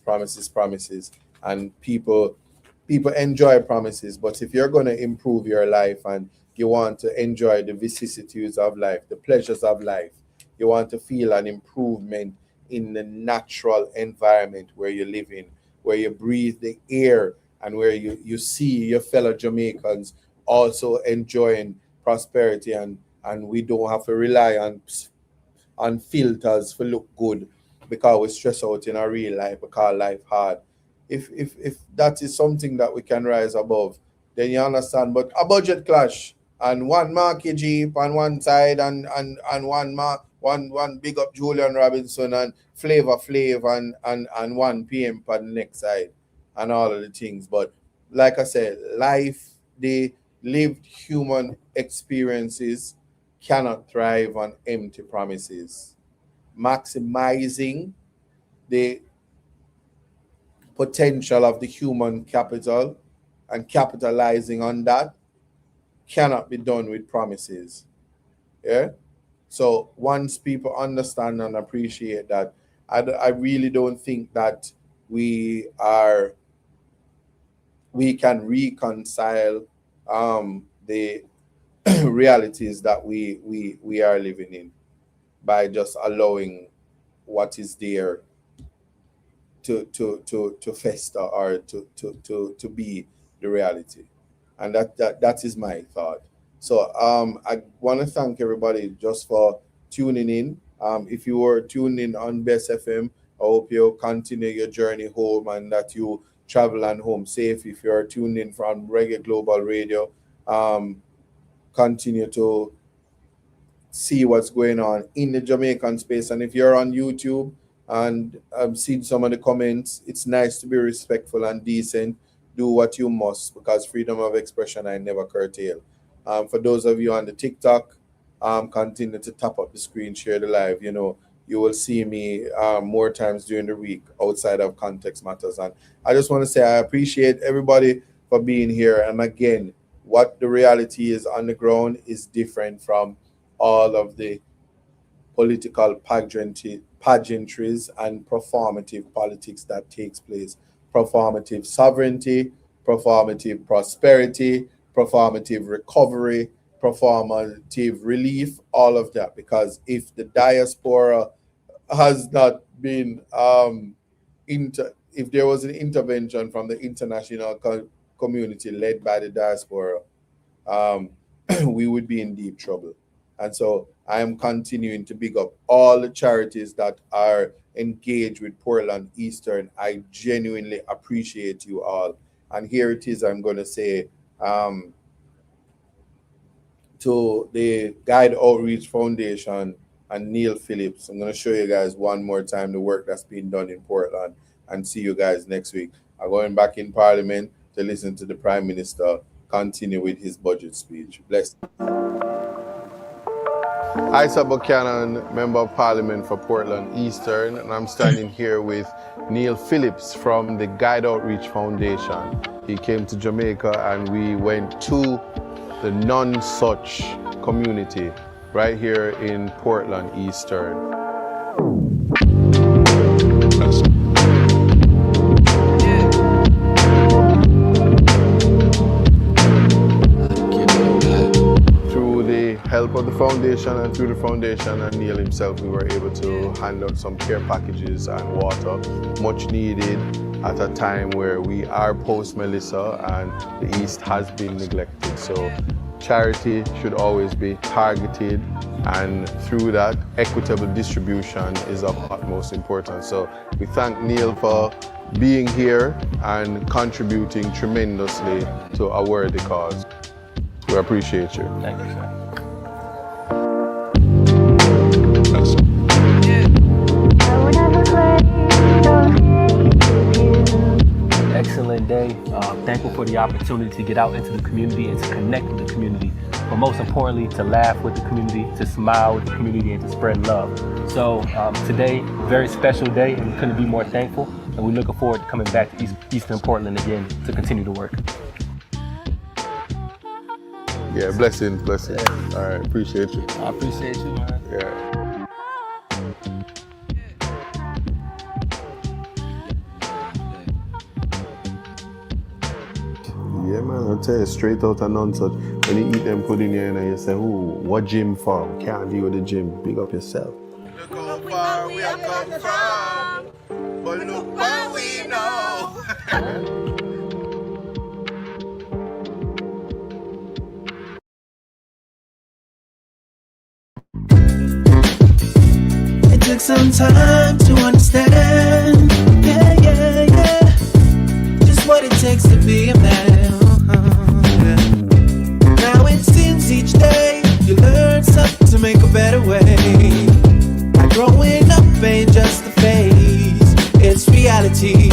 And people enjoy promises, but if you're going to improve your life and you want to enjoy the vicissitudes of life, the pleasures of life, you want to feel an improvement in the natural environment where you live in, where you breathe the air, and where you see your fellow Jamaicans also enjoying prosperity, and we don't have to rely on filters for look good because we stress out in our real life because life hard. If that is something that we can rise above, then you understand. But a budget clash and one Marky Jeep on one side and one big up Julian Robinson and Flavor Flav and one PM on the next side and all of the things. But like I said, life, the lived human experiences cannot thrive on empty promises. Maximizing the potential of the human capital and capitalizing on that cannot be done with promises. Yeah. So once people understand and appreciate that, I really don't think that we can reconcile the realities that we are living in by just allowing what is there to fester or to be the reality. And that is my thought. So I want to thank everybody just for tuning in. If you were tuned in on Best FM, I hope you continue your journey home and that you travel and home safe. If you are tuned in from Reggae Global Radio, continue to see what's going on in the Jamaican space. And if you're on YouTube and seen some of the comments, it's nice to be respectful and decent. Do what you must, because freedom of expression I never curtail. For those of you on the TikTok, continue to tap up the screen, share the live. You will see me more times during the week outside of Context Matters. And I just want to say I appreciate everybody for being here. And again, what the reality is on the ground is different from all of the political pageantries and performative politics that takes place. Performative sovereignty, performative prosperity, performative recovery, performative relief, all of that. Because if the diaspora has not been, if there was an intervention from the international community led by the diaspora, we would be in deep trouble. And so I am continuing to big up all the charities that are engaged with Portland Eastern. I genuinely appreciate you all. And here it is, I'm going to say to the Guide Outreach Foundation and Neil Phillips, I'm going to show you guys one more time the work that's being done in Portland, and see you guys next week. I'm going back in Parliament to listen to the Prime Minister continue with his budget speech. Bless. Isa Buchanan, Member of Parliament for Portland Eastern, and I'm standing here with Neil Phillips from the Guide Outreach Foundation. He came to Jamaica and we went to the non-such community right here in Portland Eastern. Help of the foundation and through the foundation and Neil himself, we were able to hand out some care packages and water, much needed at a time where we are post Melissa and the East has been neglected. So charity should always be targeted, and through that, equitable distribution is of utmost importance. So we thank Neil for being here and contributing tremendously to a worthy cause. We appreciate you.
Thank you, sir. Excellent day. Thankful for the opportunity to get out into the community and to connect with the community, but most importantly, to laugh with the community, to smile with the community, and to spread love. So today, very special day, and we couldn't be more thankful, and we're looking forward to coming back to Eastern Portland again to continue the work.
Yeah, blessings. Yeah. All right, appreciate you.
I appreciate you, man.
Yeah. Yeah, man, I'll tell you straight out and non-such. When you eat them pudding here and you say, ooh, what gym for? Can't deal with the gym. Big up yourself. Look how far we have come from, but look what we know.
It took some time to understand, just what it takes to be a man. Now it seems each day you learn something to make a better way. Growing up ain't just a phase, it's reality.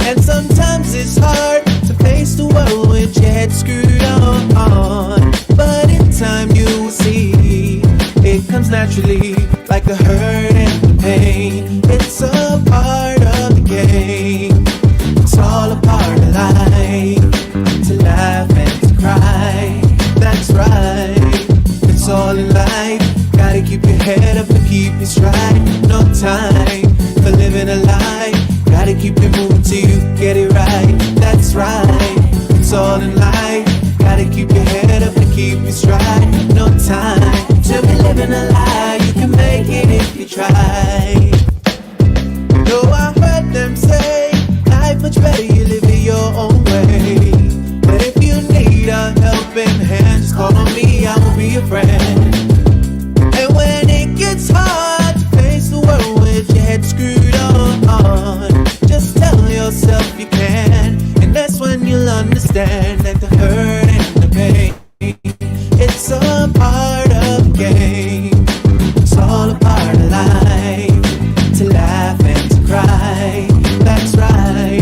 And sometimes it's hard to face the world with your head screwed on. But in time you will see, it comes naturally, like the hurt and the pain. It's a part of the game. It's all a part of life, to laugh and to cry. That's right, it's all in life. Gotta Gotta keep your head up and keep it stride. No time for living a lie. Gotta keep it moving till you get it right. That's right, it's all in life. Gotta keep your head up and keep it stride. No time to be living a lie. You can make it if you try. No, I heard them say life much better you live it your own way. But if you need a helping hand, just call on me, I will be your friend. And when it gets hard to face the world with your head screwed on, just tell yourself you can. And that's when you'll understand that the hurt and the pain, it's a part of the game. It's all a part of life, to laugh and to cry. That's right,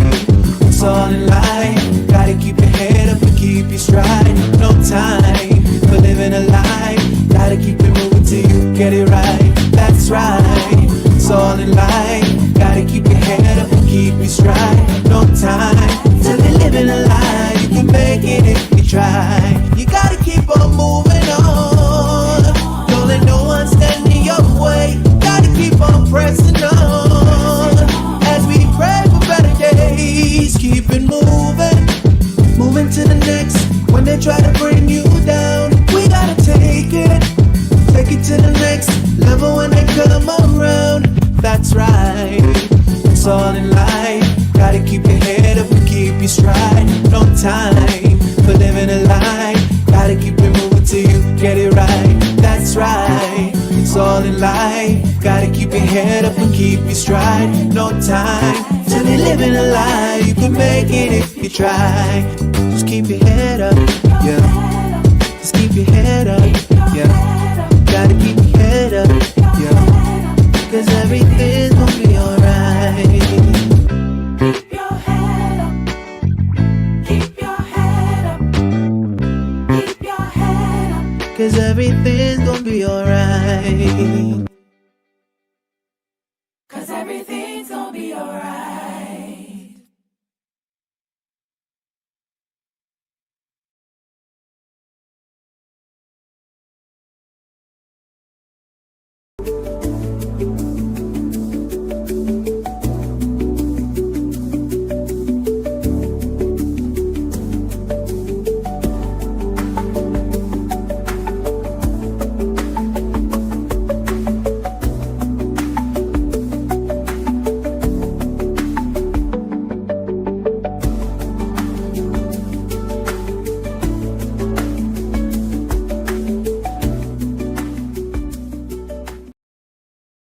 it's all in life. Gotta keep your head up and keep your stride. No time for living a lie. Gotta keep it moving till you get it right. That's right, it's all in life. Gotta keep your head up and keep your stride. No time to be living a lie. You can make it if you try. You gotta keep on moving on. Don't let no one stand in your way. Gotta keep on pressing on. As we pray for better days, keep it moving. Moving to the next. When they try to bring you down, we gotta take it. Take it to the next level when they come around. That's right, it's all in life. Gotta keep your head up and keep your stride. No time for living a lie. Gotta keep it moving till you get it right. That's right, it's all in life. Gotta keep your head up and keep your stride. No time to be living a lie. You can make it if you try. Just keep your head up, yeah. Just keep your head up, yeah. Gotta keep your head up, yeah. Cause everything's gonna be alright.
Keep your head up. Keep your head up. Keep your head up.
Cause everything's gonna be alright.